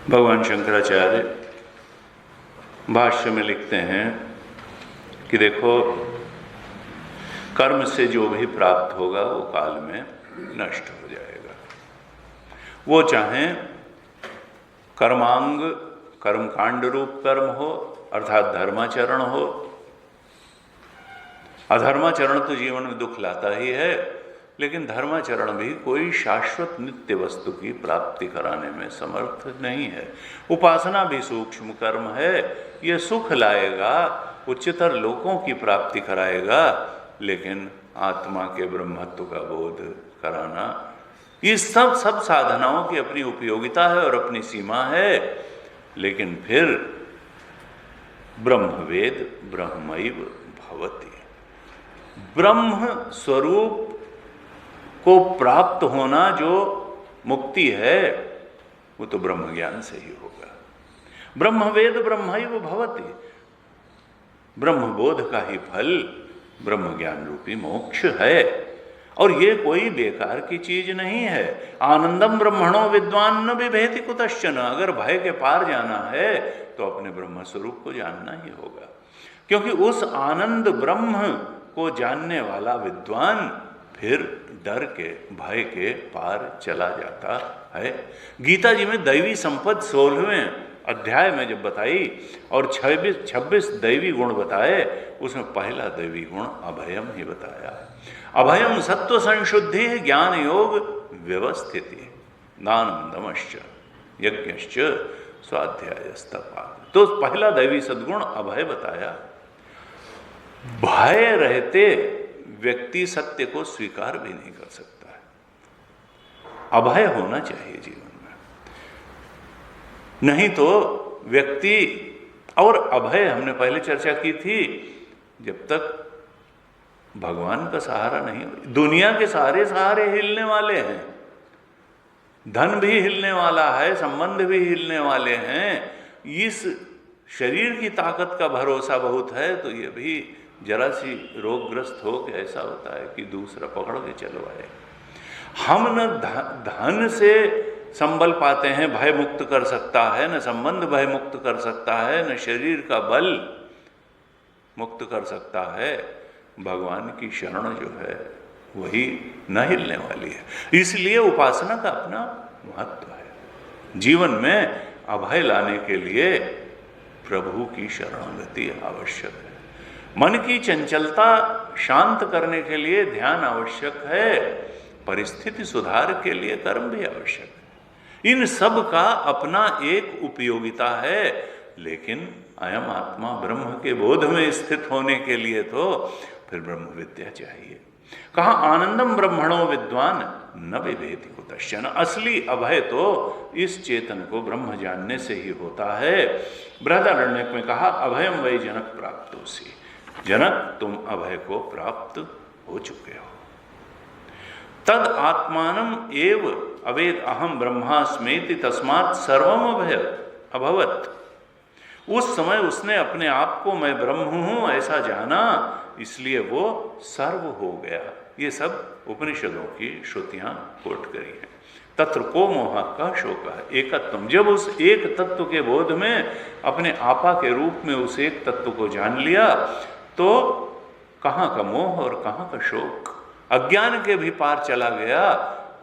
भगवान शंकराचार्य भाष्य में लिखते हैं कि देखो, कर्म से जो भी प्राप्त होगा वो काल में नष्ट हो जाएगा। वो चाहे कर्मांग कर्मकांड रूप कर्म हो अर्थात धर्माचरण हो। अधर्माचरण तो जीवन में दुख लाता ही है, लेकिन धर्माचरण भी कोई शाश्वत नित्य वस्तु की प्राप्ति कराने में समर्थ नहीं है। उपासना भी सूक्ष्म कर्म है, ये सुख लाएगा, उच्चतर लोकों की प्राप्ति कराएगा, लेकिन आत्मा के ब्रह्मत्व का बोध कराना, ये सब साधनाओं की अपनी उपयोगिता है और अपनी सीमा है। लेकिन फिर ब्रह्मवेद ब्रह्मैव भवति, ब्रह्म स्वरूप को प्राप्त होना जो मुक्ति है वो तो ब्रह्म ज्ञान से ही होगा। ब्रह्मवेद ब्रह्मैव भवति, ब्रह्मबोध का ही फल ब्रह्म ज्ञान रूपी मोक्ष है। और ये कोई बेकार की चीज नहीं है। आनंदम ब्रह्मणो विद्वान न बिभेति कुतश्चन। अगर भय के पार जाना है तो अपने ब्रह्म स्वरूप को जानना ही होगा, क्योंकि उस आनंद ब्रह्म को जानने वाला विद्वान फिर डर के भय के पार चला जाता है। गीता जी में दैवी संपद 16वें अध्याय में जब बताई और 26 दैवी गुण बताए, उसमें पहला दैवी गुण अभयम ही बताया। अभयम सत्व संशुद्धि ज्ञान योग व्यवस्थिति दानम दमश्च यज्ञश्च स्वाध्यायस्तपा। तो पहला दैवी सद्गुण अभय बताया। भय रहते व्यक्ति सत्य को स्वीकार भी नहीं कर सकता है। अभय होना चाहिए जीवन में, नहीं तो व्यक्ति, और अभय हमने पहले चर्चा की थी, जब तक भगवान का सहारा नहीं, दुनिया के सारे सहारे हिलने वाले हैं, धन भी हिलने वाला है, संबंध भी हिलने वाले हैं, इस शरीर की ताकत का भरोसा बहुत है, तो ये भी जरा सी रोगग्रस्त हो के ऐसा होता है कि दूसरा पकड़ के चलवाए। हम न धन से संबल पाते हैं, भय मुक्त कर सकता है, न संबंध भय मुक्त कर सकता है, न शरीर का बल मुक्त कर सकता है। भगवान की शरण जो है वही न हिलने वाली है। इसलिए उपासना का अपना महत्व है। जीवन में अभय लाने के लिए प्रभु की शरणागति आवश्यक है। मन की चंचलता शांत करने के लिए ध्यान आवश्यक है। परिस्थिति सुधार के लिए कर्म भी आवश्यक है। इन सब का अपना एक उपयोगिता है। लेकिन अयम आत्मा ब्रह्म के बोध में स्थित होने के लिए तो फिर ब्रह्म विद्या चाहिए। कहा आनंदम ब्रह्मणो विद्वान न विभेति कुतश्चन। असली अभय तो इस चेतन को ब्रह्म जानने से ही होता है। बृहदारण्यक में कहा अभयम वै जनक प्राप्तोसि। जनक तुम अभय को प्राप्त हो चुके हो। तद आत्मानम एव अवेद अहम ब्रह्मास्मेति तस्मात् सर्वम अभय अभवत। उस समय उसने अपने आप को मैं ब्रह्म हूं ऐसा जाना, इसलिए वो सर्व हो गया। ये सब उपनिषदों की श्रुतियां कोट करी हैं। तत्र को मोह का शोक है एकत्वम। जब उस एक तत्व के बोध में अपने आपा के रूप में उस एक तत्व को जान लिया तो कहाँ का मोह और कहाँ का शोक। अज्ञान के भी पार चला गया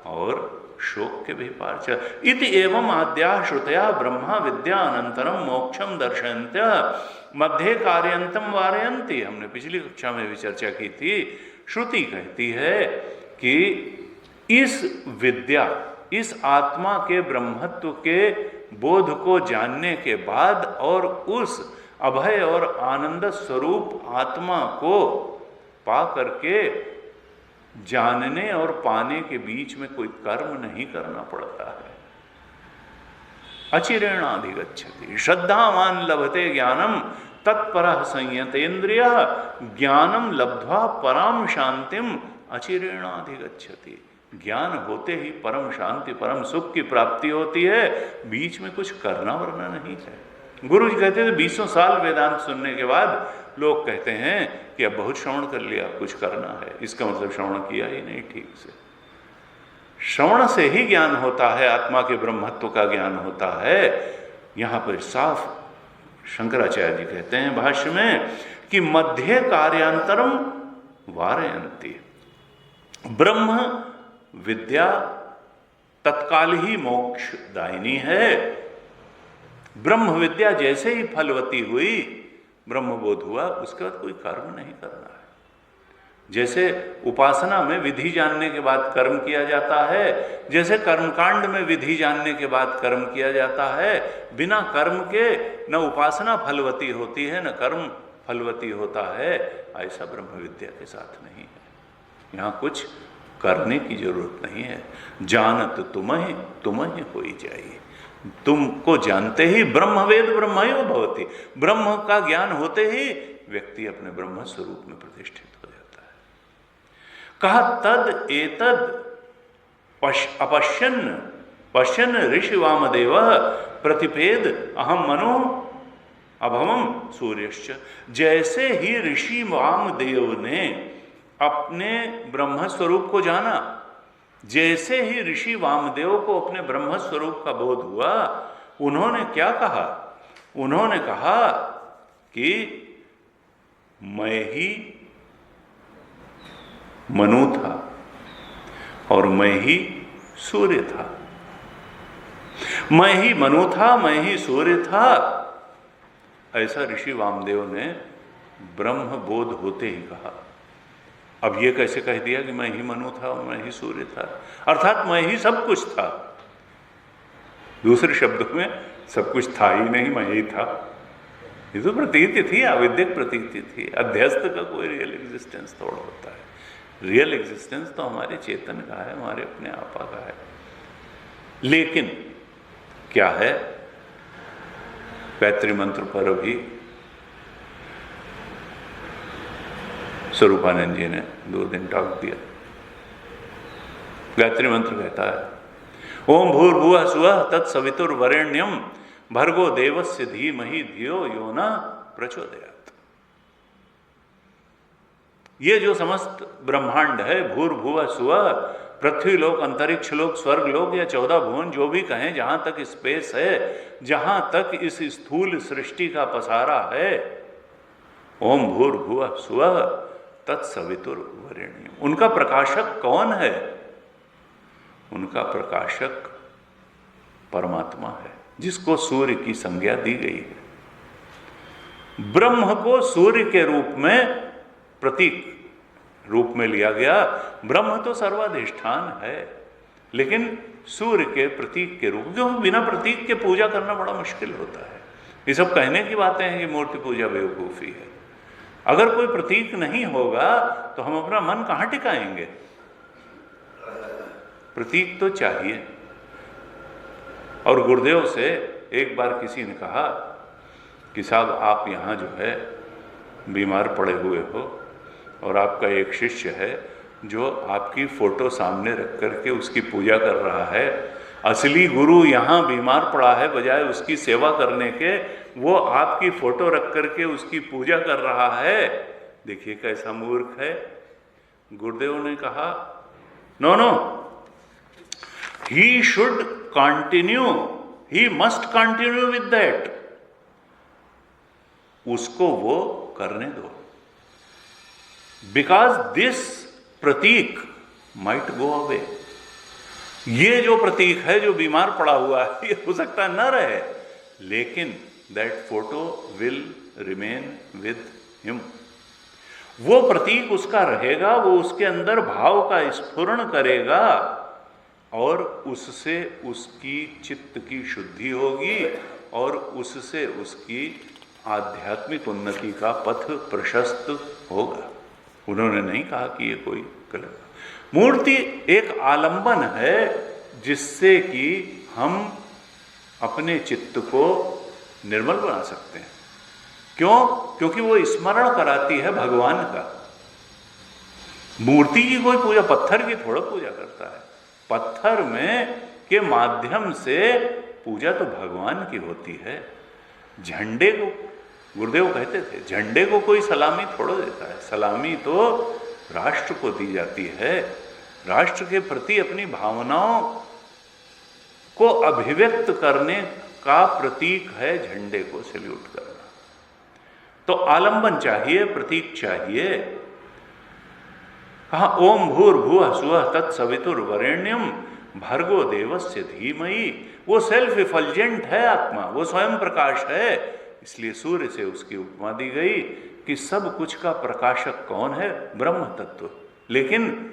और शोक के भी पार चला। इति एवं आद्या श्रुतया ब्रह्मा विद्या अनंतरम मोक्षम दर्शयन्त्य मध्य कार्यंतम वारयन्ति। हमने पिछली कक्षा में भी चर्चा की थी। श्रुति कहती है कि इस विद्या, इस आत्मा के ब्रह्मत्व के बोध को जानने के बाद और उस अभय और आनंद स्वरूप आत्मा को पा करके जानने और पाने के बीच में कोई कर्म नहीं करना पड़ता है। अचिरेणाधिगच्छति श्रद्धावान लभते ज्ञानम तत्परः संयतेन्द्रिय ज्ञानम लब्ध्वा परम शांतिम अचिरेणाधिगच्छति। ज्ञान होते ही परम शांति परम सुख की प्राप्ति होती है। बीच में कुछ करना वरना नहीं है। गुरु जी कहते थे 20 साल वेदांत सुनने के बाद लोग कहते हैं कि अब बहुत श्रवण कर लिया, कुछ करना है। इसका मतलब श्रवण किया ही नहीं ठीक से। श्रवण से ही ज्ञान होता है, आत्मा के ब्रह्मत्व का ज्ञान होता है। यहां पर साफ शंकराचार्य जी कहते हैं भाष्य में कि मध्य कार्यांतरम वारयन्ति। ब्रह्म विद्या तत्काल ही मोक्षदायिनी है। ब्रह्म विद्या जैसे ही फलवती हुई, ब्रह्मबोध हुआ, उसके बाद कोई कर्म नहीं करना है। जैसे उपासना में विधि जानने के बाद कर्म किया जाता है, जैसे कर्मकांड में विधि जानने के बाद कर्म किया जाता है, बिना कर्म के न उपासना फलवती होती है न कर्म फलवती होता है, ऐसा ब्रह्म विद्या के साथ नहीं है। यहाँ कुछ करने की जरूरत नहीं है। जानत तुम्हें होई चाहिए। तुमको जानते ही ब्रह्मवेद ब्रह्मैव भवति। ब्रह्म का ज्ञान होते ही व्यक्ति अपने ब्रह्म स्वरूप में प्रतिष्ठित हो जाता है। कहा तद एतद पश्यन् ऋषि वामदेव प्रतिपेद अहम मनो अभवम सूर्यश्च। जैसे ही ऋषि वामदेव ने अपने ब्रह्म स्वरूप को जाना, जैसे ही ऋषि वामदेव को अपने ब्रह्म स्वरूप का बोध हुआ, उन्होंने क्या कहा? उन्होंने कहा कि मैं ही मनु था, और मैं ही सूर्य था, मैं ही मनु था, मैं ही सूर्य था। ऐसा ऋषि वामदेव ने ब्रह्म बोध होते ही कहा। अब ये कैसे कह दिया कि मैं ही मनु था और मैं ही सूर्य था, अर्थात मैं ही सब कुछ था। दूसरे शब्दों में सब कुछ था ही नहीं, मैं ही था। ये तो प्रतीति थी, अविद्यक प्रतीति थी। अध्यस्त का कोई रियल एग्जिस्टेंस थोड़ा होता है। रियल एग्जिस्टेंस तो हमारे चेतन का है, हमारे अपने आपा का है। लेकिन क्या है, गायत्री मंत्र पर अभी स्वरूपानंद जी ने 2 दिन टॉक दिया। गायत्री मंत्र कहता है ओम भूर्भुवः स्वः तत्सवितुर्वरेण्यं भर्गो देवस्य धीमहि धियो यो न प्रचोदयात्। ये जो समस्त ब्रह्मांड है, भूर्भुवः स्वः, पृथ्वी लोक, अंतरिक्ष लोक, स्वर्ग लोक या 14 भुवन, जो भी कहें, जहां तक स्पेस है, जहां तक इस स्थूल सृष्टि का पसारा है, ओम भूर्भुवः स्वः तत्सवितुर्वरेण्यम। उनका प्रकाशक कौन है? उनका प्रकाशक परमात्मा है, जिसको सूर्य की संज्ञा दी गई है। ब्रह्म को सूर्य के रूप में, प्रतीक रूप में लिया गया। ब्रह्म तो सर्वाधिष्ठान है, लेकिन सूर्य के प्रतीक के रूप, क्योंकि बिना प्रतीक के पूजा करना बड़ा मुश्किल होता है। ये सब कहने की बातें हैं कि मूर्ति पूजा बेवकूफ़ी है। अगर कोई प्रतीक नहीं होगा तो हम अपना मन कहाँ टिकाएंगे? प्रतीक तो चाहिए। और गुरुदेव से एक बार किसी ने कहा कि साहब आप यहाँ जो है बीमार पड़े हुए हो और आपका एक शिष्य है जो आपकी फोटो सामने रख करके उसकी पूजा कर रहा है। असली गुरु यहाँ बीमार पड़ा है, बजाय उसकी सेवा करने के वो आपकी फोटो रख करके उसकी पूजा कर रहा है। देखिए कैसा मूर्ख है। गुरुदेव ने कहा no no, he should continue, he must continue with that. उसको वो करने दो, बिकॉज दिस प्रतीक माइट गो अवे। ये जो प्रतीक है जो बीमार पड़ा हुआ है, ये हो सकता न रहे, लेकिन that photo will remain with him. वो प्रतीक उसका रहेगा, वो उसके अंदर भाव का स्फुरण करेगा और उससे उसकी चित्त की शुद्धि होगी और उससे उसकी आध्यात्मिक उन्नति का पथ प्रशस्त होगा। उन्होंने नहीं कहा कि ये कोई गलत। मूर्ति एक आलंबन है जिससे कि हम अपने चित्त को निर्मल बना सकते हैं। क्यों? क्योंकि वो स्मरण कराती है भगवान का। मूर्ति की कोई पूजा, पत्थर की थोड़ा पूजा करता है। पत्थर में के माध्यम से पूजा तो भगवान की होती है। झंडे को, गुरुदेव कहते थे, झंडे को कोई सलामी थोड़ा देता है। सलामी तो राष्ट्र को दी जाती है। राष्ट्र के प्रति अपनी भावनाओं को अभिव्यक्त करने का प्रतीक है झंडे को सैल्यूट करना। तो आलंबन चाहिए, प्रतीक चाहिए। कहा ओम भूर्भुवः स्वः तत्सवितुर्वरेण्यम भर्गो देवस्य धीमहि। वो सेल्फ इफल्जेंट है आत्मा, वो स्वयं प्रकाश है। इसलिए सूर्य से उसकी उपमा दी गई कि सब कुछ का प्रकाशक कौन है? ब्रह्म तत्व। लेकिन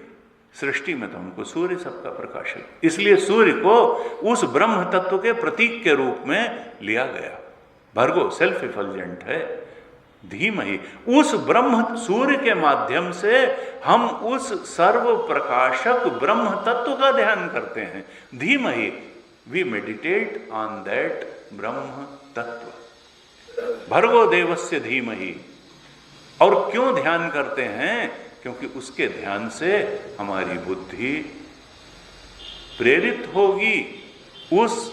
सृष्टि में तो हमको सूर्य सबका प्रकाशक, इसलिए सूर्य को उस ब्रह्म तत्व के प्रतीक के रूप में लिया गया। भर्गो सेल्फ इफल्जेंट है, धीमहि उस ब्रह्म सूर्य के माध्यम से हम उस सर्व प्रकाशक ब्रह्म तत्व का ध्यान करते हैं। धीमहि वी मेडिटेट ऑन दैट ब्रह्म तत्व। भर्गो देवस्य धीमहि। और क्यों ध्यान करते हैं? क्योंकि उसके ध्यान से हमारी बुद्धि प्रेरित होगी उस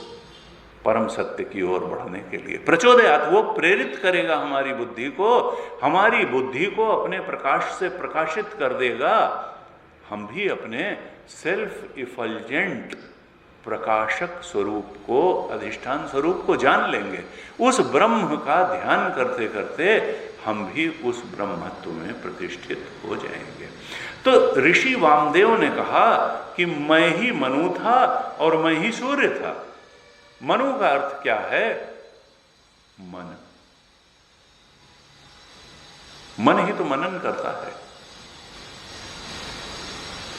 परम सत्य की ओर बढ़ने के लिए। प्रचोदयात्, वो प्रेरित करेगा हमारी बुद्धि को, हमारी बुद्धि को अपने प्रकाश से प्रकाशित कर देगा। हम भी अपने सेल्फ इफल्जेंट प्रकाशक स्वरूप को, अधिष्ठान स्वरूप को जान लेंगे। उस ब्रह्म का ध्यान करते करते हम भी उस ब्रह्मत्व में प्रतिष्ठित हो जाएंगे। तो ऋषि वामदेव ने कहा कि मैं ही मनु था और मैं ही सूर्य था। मनु का अर्थ क्या है? मन। मन ही तो मनन करता है,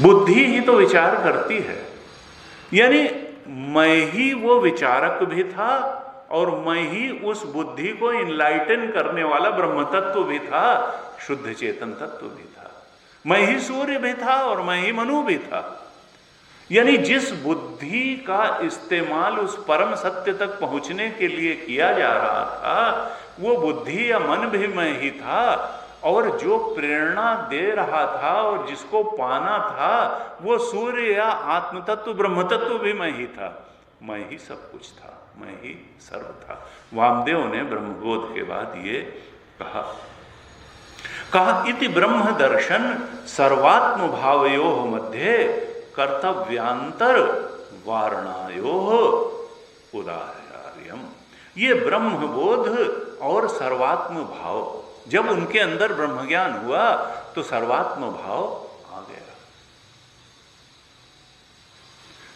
बुद्धि ही तो विचार करती है। यानी मैं ही वो विचारक भी था और मैं ही उस बुद्धि को इनलाइटन करने वाला ब्रह्म तत्व भी था, शुद्ध चेतन तत्व भी था। मैं ही सूर्य भी था और मैं ही मनु भी था। यानी जिस बुद्धि का इस्तेमाल उस परम सत्य तक पहुंचने के लिए किया जा रहा था, वो बुद्धि या मन भी मैं ही था, और जो प्रेरणा दे रहा था और जिसको पाना था वो सूर्य या आत्म तत्व ब्रह्म तत्व भी मैं ही था। मैं ही सब कुछ था, मैं ही सर्व था। वामदेव ने ब्रह्मबोध के बाद ये कहा इति ब्रह्म दर्शन सर्वात्म भावयोः मध्ये कर्तव्यांतर वारणायोः उदाहर्यम्। ये ब्रह्मबोध और सर्वात्म भाव, जब उनके अंदर ब्रह्म ज्ञान हुआ तो सर्वात्म भाव आ गया।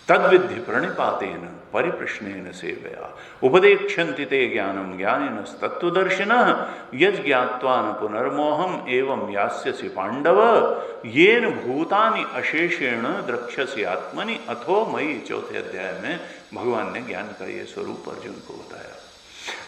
तद्विद्धि प्रणिपातेन परिप्रश्नेन सेवया उपदेक्षन्ति ते ज्ञानम ज्ञानिनस्तत्त्वदर्शिनः यज्ञात्वा न पुनर्मोहम एवं यास्यसि पांडव येन भूतानि अशेषेण द्रक्ष्यसि आत्मनि अथो मयि। चौथे अध्याय में भगवान ने ज्ञान का ये स्वरूप अर्जुन को बताया।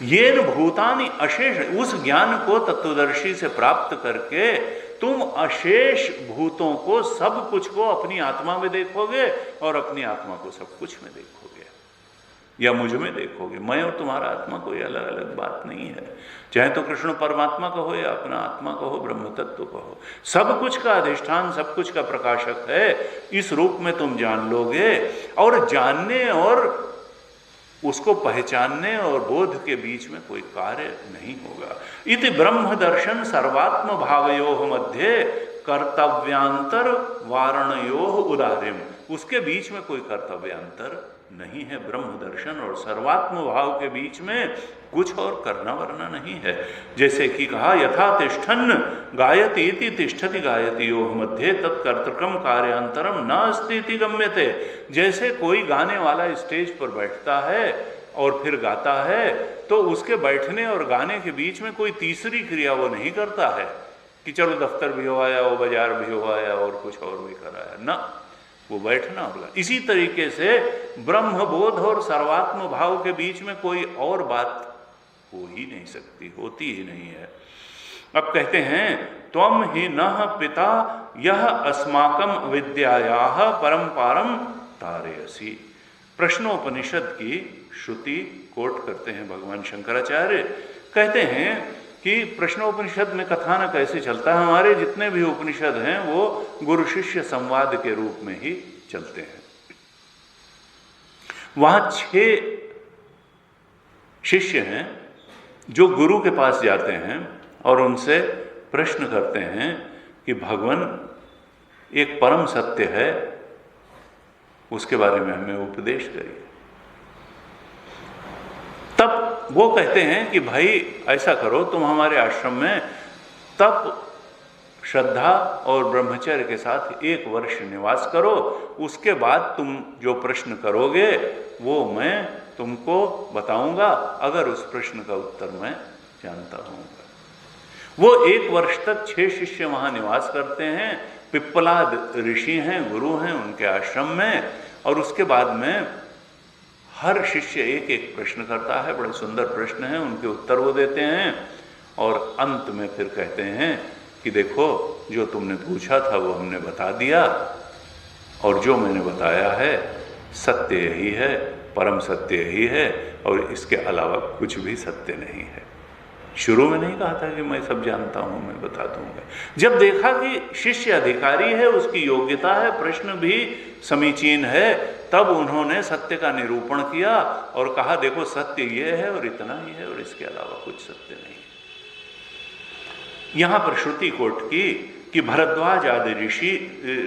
येन भूतानि अशेष, उस ज्ञान को तत्वदर्शी से प्राप्त करके तुम अशेष भूतों को, सब कुछ को अपनी आत्मा में देखोगे और अपनी आत्मा को सब कुछ में देखोगे, या मुझ में देखोगे। मैं और तुम्हारा आत्मा कोई अलग अलग बात नहीं है। चाहे तो कृष्ण परमात्मा कहो या अपना आत्मा कहो, ब्रह्म तत्व कहो, सब कुछ का अधिष्ठान, सब कुछ का प्रकाशक है। इस रूप में तुम जान लोगे, और जानने और उसको पहचानने और बोध के बीच में कोई कार्य नहीं होगा। इति ब्रह्म दर्शन सर्वात्म भावयोः मध्ये कर्तव्यांतर वारणयोः उदाहर्यम्। उसके बीच में कोई कर्तव्यांतर नहीं है। ब्रह्म दर्शन और सर्वात्म भाव के बीच में कुछ और करना वरना नहीं है। जैसे कि कहा यथा तिष्ठन् गायति इति तिष्ठति गायतियोः मध्ये तत्कर्तृकम कार्यांतरम न अस्ति इति गम्यते। जैसे कोई गाने वाला स्टेज पर बैठता है और फिर गाता है, तो उसके बैठने और गाने के बीच में कोई तीसरी क्रिया वो नहीं करता है कि चलो दफ्तर भी हो आया, वो बाजार भी हो आया और कुछ और भी कराया, ना, वो बैठना होगा। इसी तरीके से ब्रह्मबोध और सर्वात्म भाव के बीच में कोई और बात हो ही नहीं सकती, होती ही नहीं है। अब कहते हैं त्वम ही नः पिता यह अस्माकम विद्यायाः परम्पारम तारयसि। प्रश्नोपनिषद की श्रुति कोट करते हैं भगवान शंकराचार्य। कहते हैं कि प्रश्नोपनिषद में कथानक कैसे चलता है, हमारे जितने भी उपनिषद हैं वो गुरु शिष्य संवाद के रूप में ही चलते हैं। वहां 6 शिष्य हैं जो गुरु के पास जाते हैं और उनसे प्रश्न करते हैं कि भगवान एक परम सत्य है, उसके बारे में हमें उपदेश करिए। तब वो कहते हैं कि भाई ऐसा करो, तुम हमारे आश्रम में तप, श्रद्धा और ब्रह्मचर्य के साथ 1 वर्ष निवास करो, उसके बाद तुम जो प्रश्न करोगे वो मैं तुमको बताऊंगा, अगर उस प्रश्न का उत्तर मैं जानता हूँगा। वो 1 वर्ष तक 6 शिष्य वहाँ निवास करते हैं। पिप्पलाद ऋषि हैं, गुरु हैं उनके आश्रम में, और उसके बाद में हर शिष्य एक प्रश्न करता है। बड़े सुंदर प्रश्न हैं, उनके उत्तर वो देते हैं, और अंत में फिर कहते हैं कि देखो जो तुमने पूछा था वो हमने बता दिया, और जो मैंने बताया है सत्य यही है, परम सत्य यही है, और इसके अलावा कुछ भी सत्य नहीं है। शुरू में नहीं कहा था कि मैं सब जानता हूं, मैं बता दूंगा। जब देखा कि शिष्य अधिकारी है, उसकी योग्यता है, प्रश्न भी समीचीन है, तब उन्होंने सत्य का निरूपण किया और कहा देखो सत्य ये है और इतना ही है, और इसके अलावा कुछ सत्य नहीं है। यहां पर श्रुति कोट की कि भरद्वाज आदि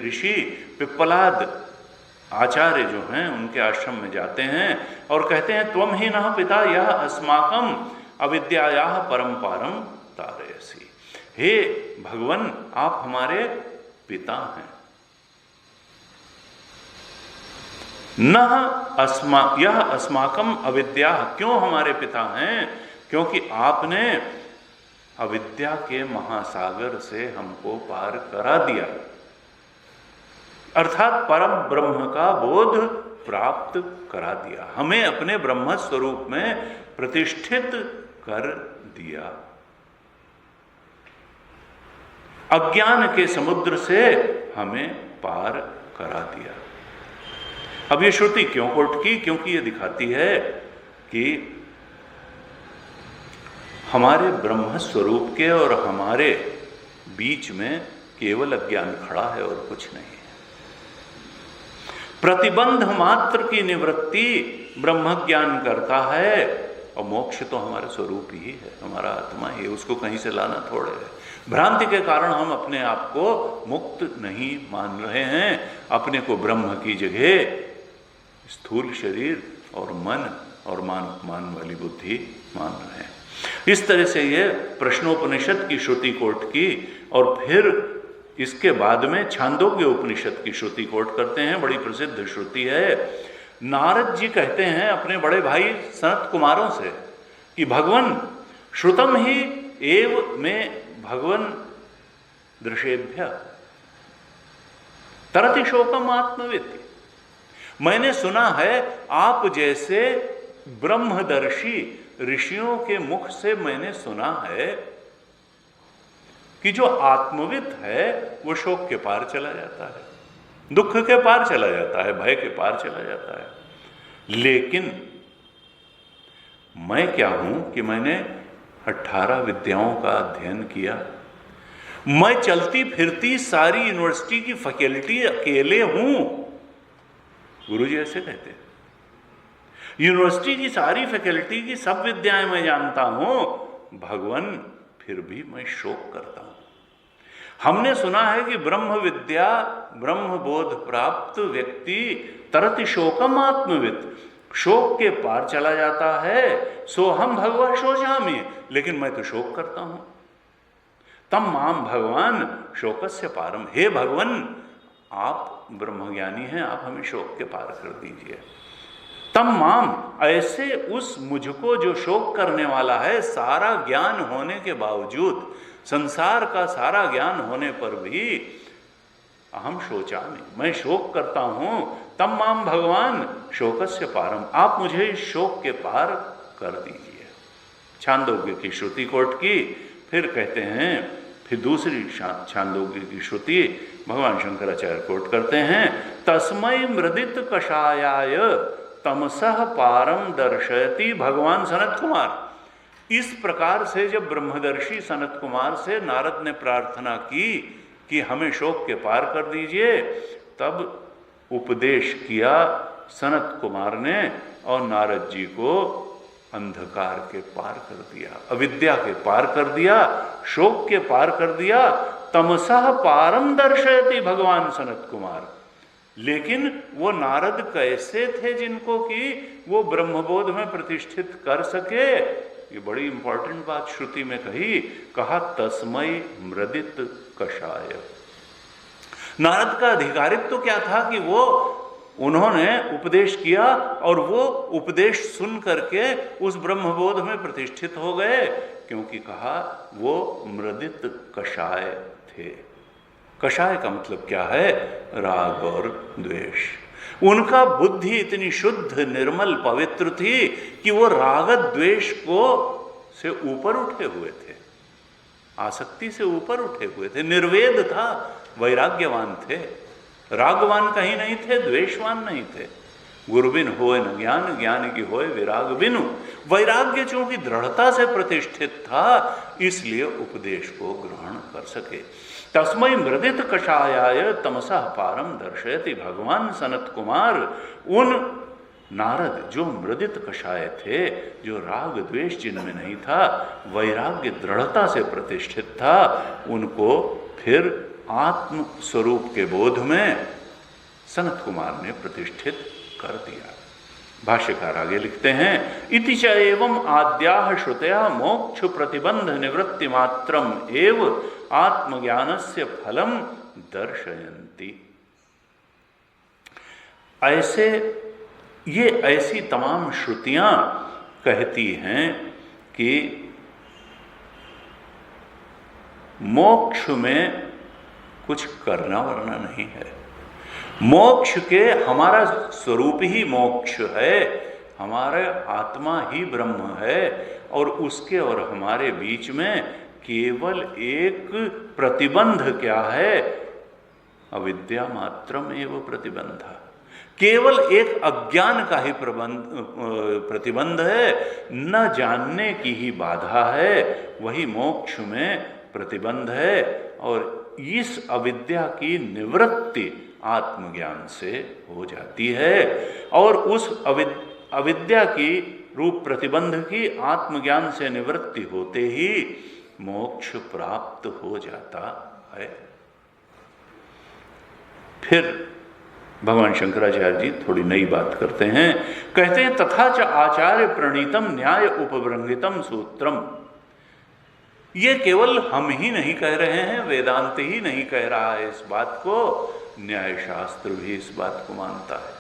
ऋषि पिप्पलाद आचार्य जो हैं उनके आश्रम में जाते हैं और कहते हैं त्वम ही नः पिता यह अस्माकम अविद्यायाः परम्पारम तारयसि। हे भगवान, आप हमारे पिता हैं। यह अस्माकम अविद्या, क्यों हमारे पिता हैं? क्योंकि आपने अविद्या के महासागर से हमको पार करा दिया, अर्थात परम ब्रह्म का बोध प्राप्त करा दिया, हमें अपने ब्रह्म स्वरूप में प्रतिष्ठित कर दिया। अज्ञान के समुद्र से हमें पार करा दिया। अब ये श्रुति क्यों कोट की? क्योंकि ये दिखाती है कि हमारे ब्रह्म स्वरूप के और हमारे बीच में केवल अज्ञान खड़ा है और कुछ नहीं है। प्रतिबंध मात्र की निवृत्ति ब्रह्म ज्ञान करता है, और मोक्ष तो हमारा स्वरूप ही है, हमारा आत्मा ही है, उसको कहीं से लाना थोड़े है। भ्रांति के कारण हम अपने आप को मुक्त नहीं मान रहे हैं, अपने को ब्रह्म की जगह स्थूल शरीर और मन और मान वाली बुद्धि मान रहे हैं। इस तरह से ये प्रश्नोपनिषद की श्रुति कोट की, और फिर इसके बाद में छांदोग्य उपनिषद की श्रुति कोट करते हैं। बड़ी प्रसिद्ध श्रुति है। नारद जी कहते हैं अपने बड़े भाई सनत कुमारों से कि भगवन श्रुतम ही एव में भगवन दृशेभ्य तरति शोकम आत्मवित्। मैंने सुना है आप जैसे ब्रह्मदर्शी ऋषियों के मुख से मैंने सुना है कि जो आत्मवित् है वो शोक के पार चला जाता है, दुख के पार चला जाता है, भय के पार चला जाता है। लेकिन मैं क्या हूं कि मैंने 18 विद्याओं का अध्ययन किया, मैं चलती फिरती सारी यूनिवर्सिटी की फैकल्टी अकेले हूं। गुरुजी ऐसे कहते हैं, यूनिवर्सिटी की सारी फैकल्टी की सब विद्याएं मैं जानता हूं, भगवान फिर भी मैं शोक करता हूं। हमने सुना है कि ब्रह्म विद्या ब्रह्म बोध प्राप्त व्यक्ति तरति शोकम आत्मवित्, शोक के पार चला जाता है। सो हम भगवान शोचामि, लेकिन मैं तो शोक करता हूं। तम माम भगवान शोकस्य पारम, हे भगवान आप ब्रह्मज्ञानी हैं, आप हमें शोक के पार कर दीजिए। तम माम, ऐसे उस मुझको जो शोक करने वाला है, सारा ज्ञान होने के बावजूद, संसार का सारा ज्ञान होने पर भी अहम शोचामि, मैं शोक करता हूं। तम माम भगवान शोकस्य पारम, आप मुझे इस शोक के पार कर दीजिए। छांदोग्य की श्रुति कोट की, फिर कहते हैं, फिर दूसरी छांदोग्य की श्रुति भगवान शंकराचार्य कोट करते हैं, तस्मै मृदित कषायाय तमसः पारम दर्शयति। भगवान सनत कुमार, इस प्रकार से जब ब्रह्मदर्शी सनत कुमार से नारद ने प्रार्थना की कि हमें शोक के पार कर दीजिए, तब उपदेश किया सनत कुमार ने, और नारद जी को अंधकार के पार कर दिया, अविद्या के पार कर दिया, शोक के पार कर दिया। तमसः पारम दर्शयति भगवान सनत कुमार। लेकिन वो नारद कैसे थे जिनको कि वो ब्रह्मबोध में प्रतिष्ठित कर सके? ये बड़ी इंपॉर्टेंट बात श्रुति में कहा तस्मै मृदित कषाय। नारद का अधिकारित्व तो क्या था कि वो उन्होंने उपदेश किया, और वो उपदेश सुन करके उस ब्रह्मबोध में प्रतिष्ठित हो गए, क्योंकि कहा वो मृदित कषाय थे। कषाय का मतलब क्या है? राग और द्वेष। उनका बुद्धि इतनी शुद्ध निर्मल पवित्र थी कि वो राग द्वेष को से ऊपर उठे हुए थे, आसक्ति से ऊपर उठे हुए थे, निर्वेद था, वैराग्यवान थे, रागवान कहीं नहीं थे, द्वेषवान नहीं थे। गुरुबिन होए न ज्ञान, ज्ञान की होए विराग बिनु। वैराग्य चूंकि दृढ़ता से प्रतिष्ठित था, इसलिए उपदेश को ग्रहण कर सके। तस्मै मृदित कषायाय तमसः पारम दर्शयति। भगवान सनत कुमार उन नारद जो मृदित कषाय थे, जो राग द्वेष जिनमें नहीं था, वैराग्य दृढ़ता से प्रतिष्ठित था, उनको फिर आत्म स्वरूप के बोध में सनत कुमार ने प्रतिष्ठित कर दिया। भाष्यकार आगे लिखते हैं, इति च एवं आद्याः श्रुतयः मोक्ष प्रतिबंध निवृत्ति मात्रम एव आत्मज्ञानस्य फलम दर्शयन्ति। ऐसे ये ऐसी तमाम श्रुतियां कहती हैं कि मोक्ष में कुछ करना वरना नहीं है। मोक्ष के हमारा स्वरूप ही मोक्ष है, हमारा आत्मा ही ब्रह्म है, और उसके और हमारे बीच में केवल एक प्रतिबंध क्या है? अविद्या मात्रम एव प्रतिबंध। केवल एक अज्ञान का ही प्रतिबंध है, न जानने की ही बाधा है, वही मोक्ष में प्रतिबंध है। और इस अविद्या की निवृत्ति आत्मज्ञान से हो जाती है, और उस अविद्या की रूप प्रतिबंध की आत्मज्ञान से निवृत्ति होते ही मोक्ष प्राप्त हो जाता है। फिर भगवान शंकराचार्य जी थोड़ी नई बात करते हैं, कहते हैं तथा च आचार्य प्रणीतम न्याय उपबृंहितम सूत्रम। ये केवल हम ही नहीं कह रहे हैं, वेदांत ही नहीं कह रहा है इस बात को, न्याय शास्त्र भी इस बात को मानता है।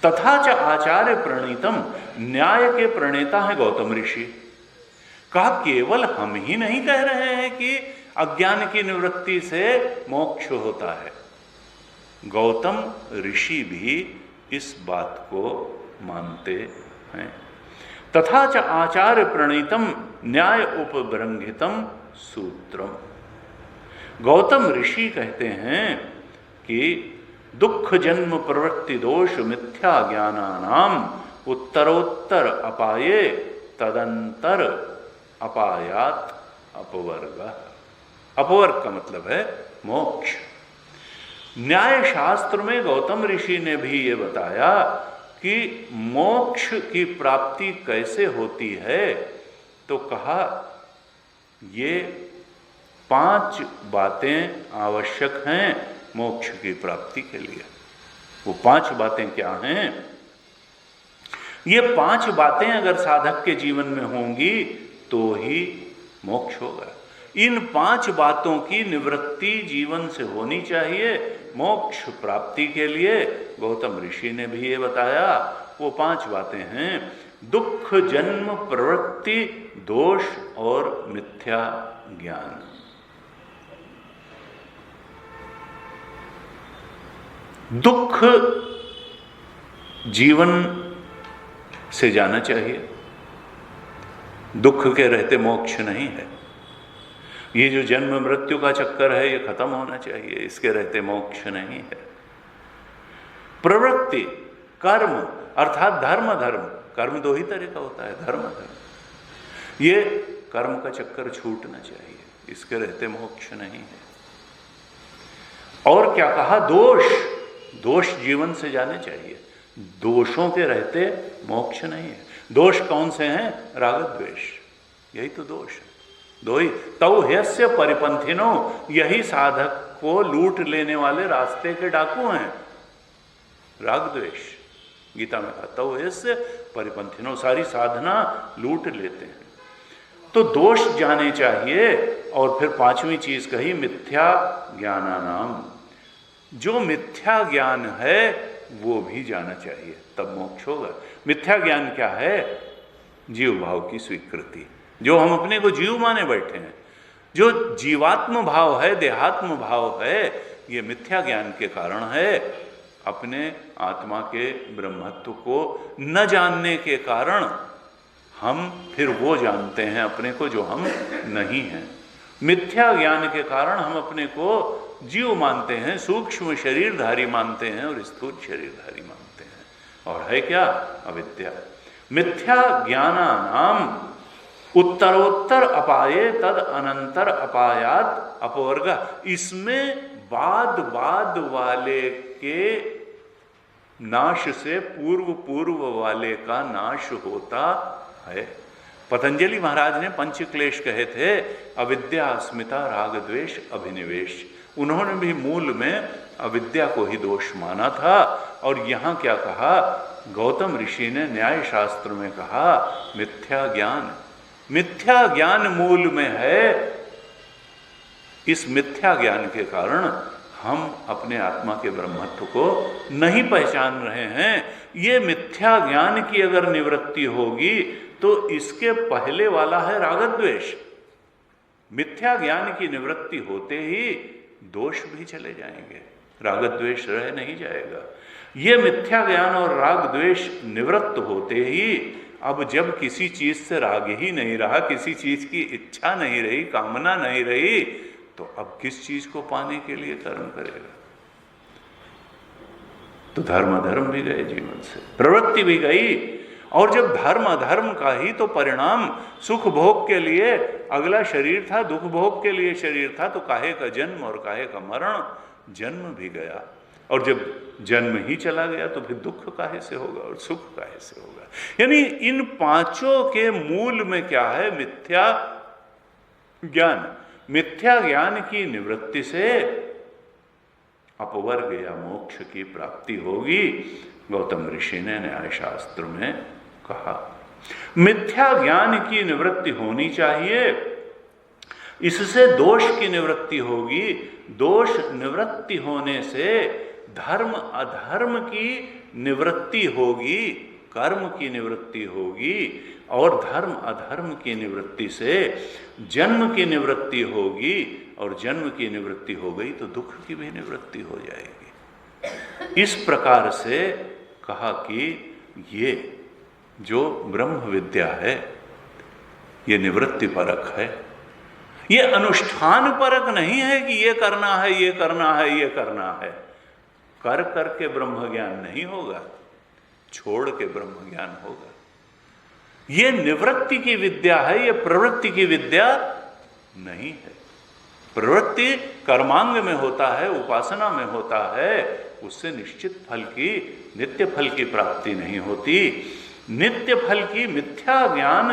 तथा च आचार्य प्रणीतम, न्याय के प्रणेता है गौतम ऋषि। कहा केवल हम ही नहीं कह रहे हैं कि अज्ञान की निवृत्ति से मोक्ष होता है, गौतम ऋषि भी इस बात को मानते हैं। तथा च आचार्य प्रणीतम न्याय उपबृंहितम सूत्रम। गौतम ऋषि कहते हैं कि दुख जन्म प्रवृत्ति दोष मिथ्या ज्ञानानाम उत्तरोत्तर अपाये तदंतर अपायात अपवर्ग। अपवर्ग का मतलब है मोक्ष। न्याय शास्त्र में गौतम ऋषि ने भी ये बताया कि मोक्ष की प्राप्ति कैसे होती है, तो कहा ये 5 बातें आवश्यक हैं मोक्ष की प्राप्ति के लिए। वो 5 बातें क्या हैं? ये 5 बातें अगर साधक के जीवन में होंगी तो ही मोक्ष होगा। इन 5 बातों की निवृत्ति जीवन से होनी चाहिए मोक्ष प्राप्ति के लिए। गौतम ऋषि ने भी ये बताया। वो 5 बातें हैं दुख जन्म प्रवृत्ति दोष और मिथ्या ज्ञान। दुख जीवन से जाना चाहिए, दुख के रहते मोक्ष नहीं है। ये जो जन्म मृत्यु का चक्कर है ये खत्म होना चाहिए, इसके रहते मोक्ष नहीं है। प्रवृत्ति कर्म अर्थात धर्म, कर्म 2 ही तरह का होता है, धर्म धर्म। ये कर्म का चक्कर छूटना चाहिए, इसके रहते मोक्ष नहीं है। और क्या कहा? दोष जीवन से जाने चाहिए, दोषों के रहते मोक्ष नहीं है। दोष कौन से हैं? राग द्वेष, यही तो दोष है। 2 ही। तौ ह्यस्य परिपंथिनो, यही साधक को लूट लेने वाले रास्ते के डाकू हैं, राग द्वेष। गीता में कहा तौ ह्यस्य परिपंथिनो, सारी साधना लूट लेते हैं। तो दोष जाने चाहिए। और फिर 5वीं चीज कही मिथ्या ज्ञानानाम, जो मिथ्या ज्ञान है वो भी जाना चाहिए, तब मोक्ष होगा। मिथ्या ज्ञान क्या है? जीव भाव की स्वीकृति, जो हम अपने को जीव माने बैठे हैं, जो जीवात्म भाव है, देहात्म भाव है, ये मिथ्या ज्ञान के कारण है। अपने आत्मा के ब्रह्मत्व को न जानने के कारण हम फिर वो जानते हैं अपने को जो हम नहीं हैं। मिथ्या ज्ञान के कारण हम अपने को जीव मानते हैं, सूक्ष्म शरीरधारी मानते हैं और स्थूल शरीरधारी मानते हैं। और है क्या? अविद्या। मिथ्या ज्ञानानाम उत्तरोत्तर अपाये तद अनंतर अपायात अपवर्ग। इसमें बाद वाले के नाश से पूर्व वाले का नाश होता है। पतंजलि महाराज ने 5 क्लेश कहे थे, अविद्या, अस्मिता, राग द्वेष, अभिनिवेश। उन्होंने भी मूल में अविद्या को ही दोष माना था। और यहाँ क्या कहा? गौतम ऋषि ने न्याय शास्त्र में कहा मिथ्या ज्ञान। मिथ्या ज्ञान मूल में है इस मिथ्या ज्ञान के कारण हम अपने आत्मा के ब्रह्मत्व को नहीं पहचान रहे हैं। ये मिथ्या ज्ञान की अगर निवृत्ति होगी तो इसके पहले वाला है राग द्वेष। मिथ्या ज्ञान की निवृत्ति होते ही दोष भी चले जाएंगे, राग द्वेष रह नहीं जाएगा। ये मिथ्या ज्ञान और राग द्वेष निवृत्त होते ही अब जब किसी चीज से राग ही नहीं रहा, किसी चीज की इच्छा नहीं रही, कामना नहीं रही, तो अब किस चीज को पाने के लिए कर्म करेगा? तो धर्म अधर्म भी गए जीवन से, प्रवृत्ति भी गई। और जब धर्म अधर्म का ही तो परिणाम सुख भोग के लिए अगला शरीर था, दुख भोग के लिए शरीर था, तो काहे का जन्म और काहे का मरण? जन्म भी गया, और जब जन्म ही चला गया तो फिर दुख काहे से होगा और सुख काहे से होगा? यानी इन पांचों के मूल में क्या है? मिथ्या ज्ञान। मिथ्या ज्ञान की निवृत्ति से अपवर्ग या मोक्ष की प्राप्ति होगी। गौतम ऋषि ने न्याय शास्त्र में कहा मिथ्या ज्ञान की निवृत्ति होनी चाहिए, इससे दोष की निवृत्ति होगी। दोष निवृत्ति होने से धर्म अधर्म की निवृत्ति होगी, कर्म की निवृत्ति होगी, और धर्म अधर्म की निवृत्ति से जन्म की निवृत्ति होगी, और जन्म की निवृत्ति हो गई तो दुख की भी निवृत्ति हो जाएगी। इस प्रकार से कहा कि ये जो ब्रह्म विद्या है ये निवृत्ति परक है, ये अनुष्ठान परक नहीं है कि ये करना है, ये करना है, ये करना है। कर करके ब्रह्म ज्ञान नहीं होगा, छोड़ के ब्रह्म ज्ञान होगा। ये निवृत्ति की विद्या है, ये प्रवृत्ति की विद्या नहीं है। प्रवृत्ति कर्मांग में होता है, उपासना में होता है, उससे निश्चित फल की, नित्य फल की प्राप्ति नहीं होती। नित्य फल की मिथ्या ज्ञान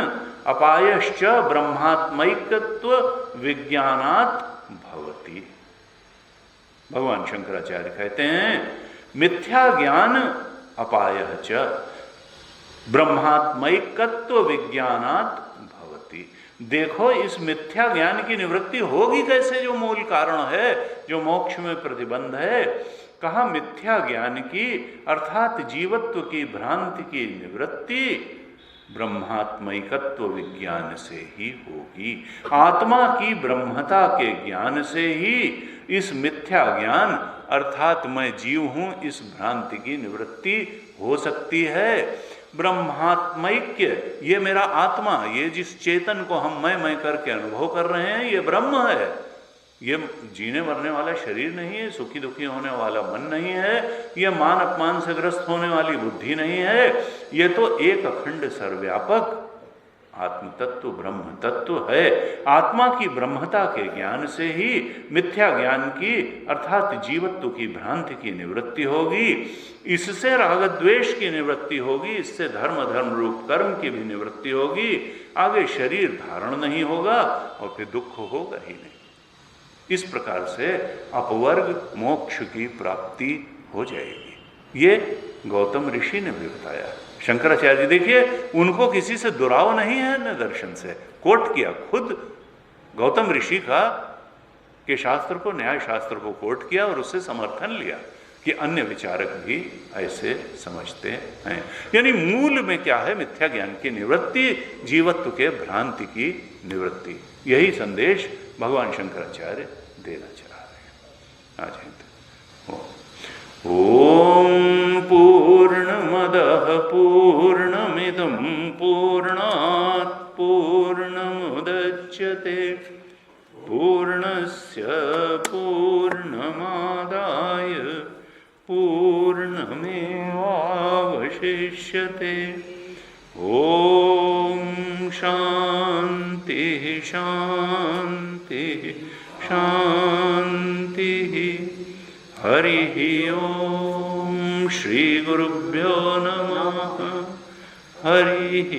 अपायश्च ब्रह्मात्मैकत्व विज्ञानात् भवति। भगवान शंकराचार्य कहते हैं मिथ्या ज्ञान अपायः च ब्रह्मात्मैकत्व विज्ञानात् भवति। देखो इस मिथ्या ज्ञान की निवृत्ति होगी कैसे? जो मूल कारण है, जो मोक्ष में प्रतिबंध है, कहा मिथ्या ज्ञान की अर्थात जीवत्व की भ्रांति की निवृत्ति ब्रह्मात्मैकत्व विज्ञान से ही होगी। आत्मा की ब्रह्मता के ज्ञान से ही इस मिथ्या ज्ञान अर्थात मैं जीव हूं, इस भ्रांति की निवृत्ति हो सकती है। ब्रह्मात्मैक्य, ये मेरा आत्मा, ये जिस चेतन को हम मैं करके अनुभव कर रहे हैं, ये ब्रह्म है। ये जीने मरने वाला शरीर नहीं है, सुखी दुखी होने वाला मन नहीं है, ये मान अपमान से ग्रस्त होने वाली बुद्धि नहीं है। ये तो एक अखंड सर्वव्यापक आत्म तत्व ब्रह्म तत्व है। आत्मा की ब्रह्मता के ज्ञान से ही मिथ्या ज्ञान की अर्थात जीवत्व की भ्रांति की निवृत्ति होगी। इससे राग द्वेष की निवृत्ति होगी, इससे धर्म धर्म रूप कर्म की भी निवृत्ति होगी। आगे शरीर धारण नहीं होगा और फिर दुख होगा ही नहीं। इस प्रकार से अपवर्ग मोक्ष की प्राप्ति हो जाएगी। ये गौतम ऋषि ने भी बताया। शंकराचार्य जी देखिए, उनको किसी से दुराव नहीं है न दर्शन से। कोट किया खुद गौतम ऋषि का के शास्त्र को, न्याय शास्त्र को कोट किया और उससे समर्थन लिया कि अन्य विचारक भी ऐसे समझते हैं। यानी मूल में क्या है? मिथ्या ज्ञान की निवृत्ति, जीवत्व के भ्रांति की निवृत्ति। यही संदेश भगवान शंकराचार्य देना चाह रहे हैं। आज ओम पूर्णमदः पूर्णमिदं पूर्णात् पूर्णमुदच्यते पूर्णस्य पूर्णमादाय पूर्णमेवावशिष्यते। ओम शांति शांति शांति। हरिः ओम। श्री गुरुभ्यो नमः। हरिः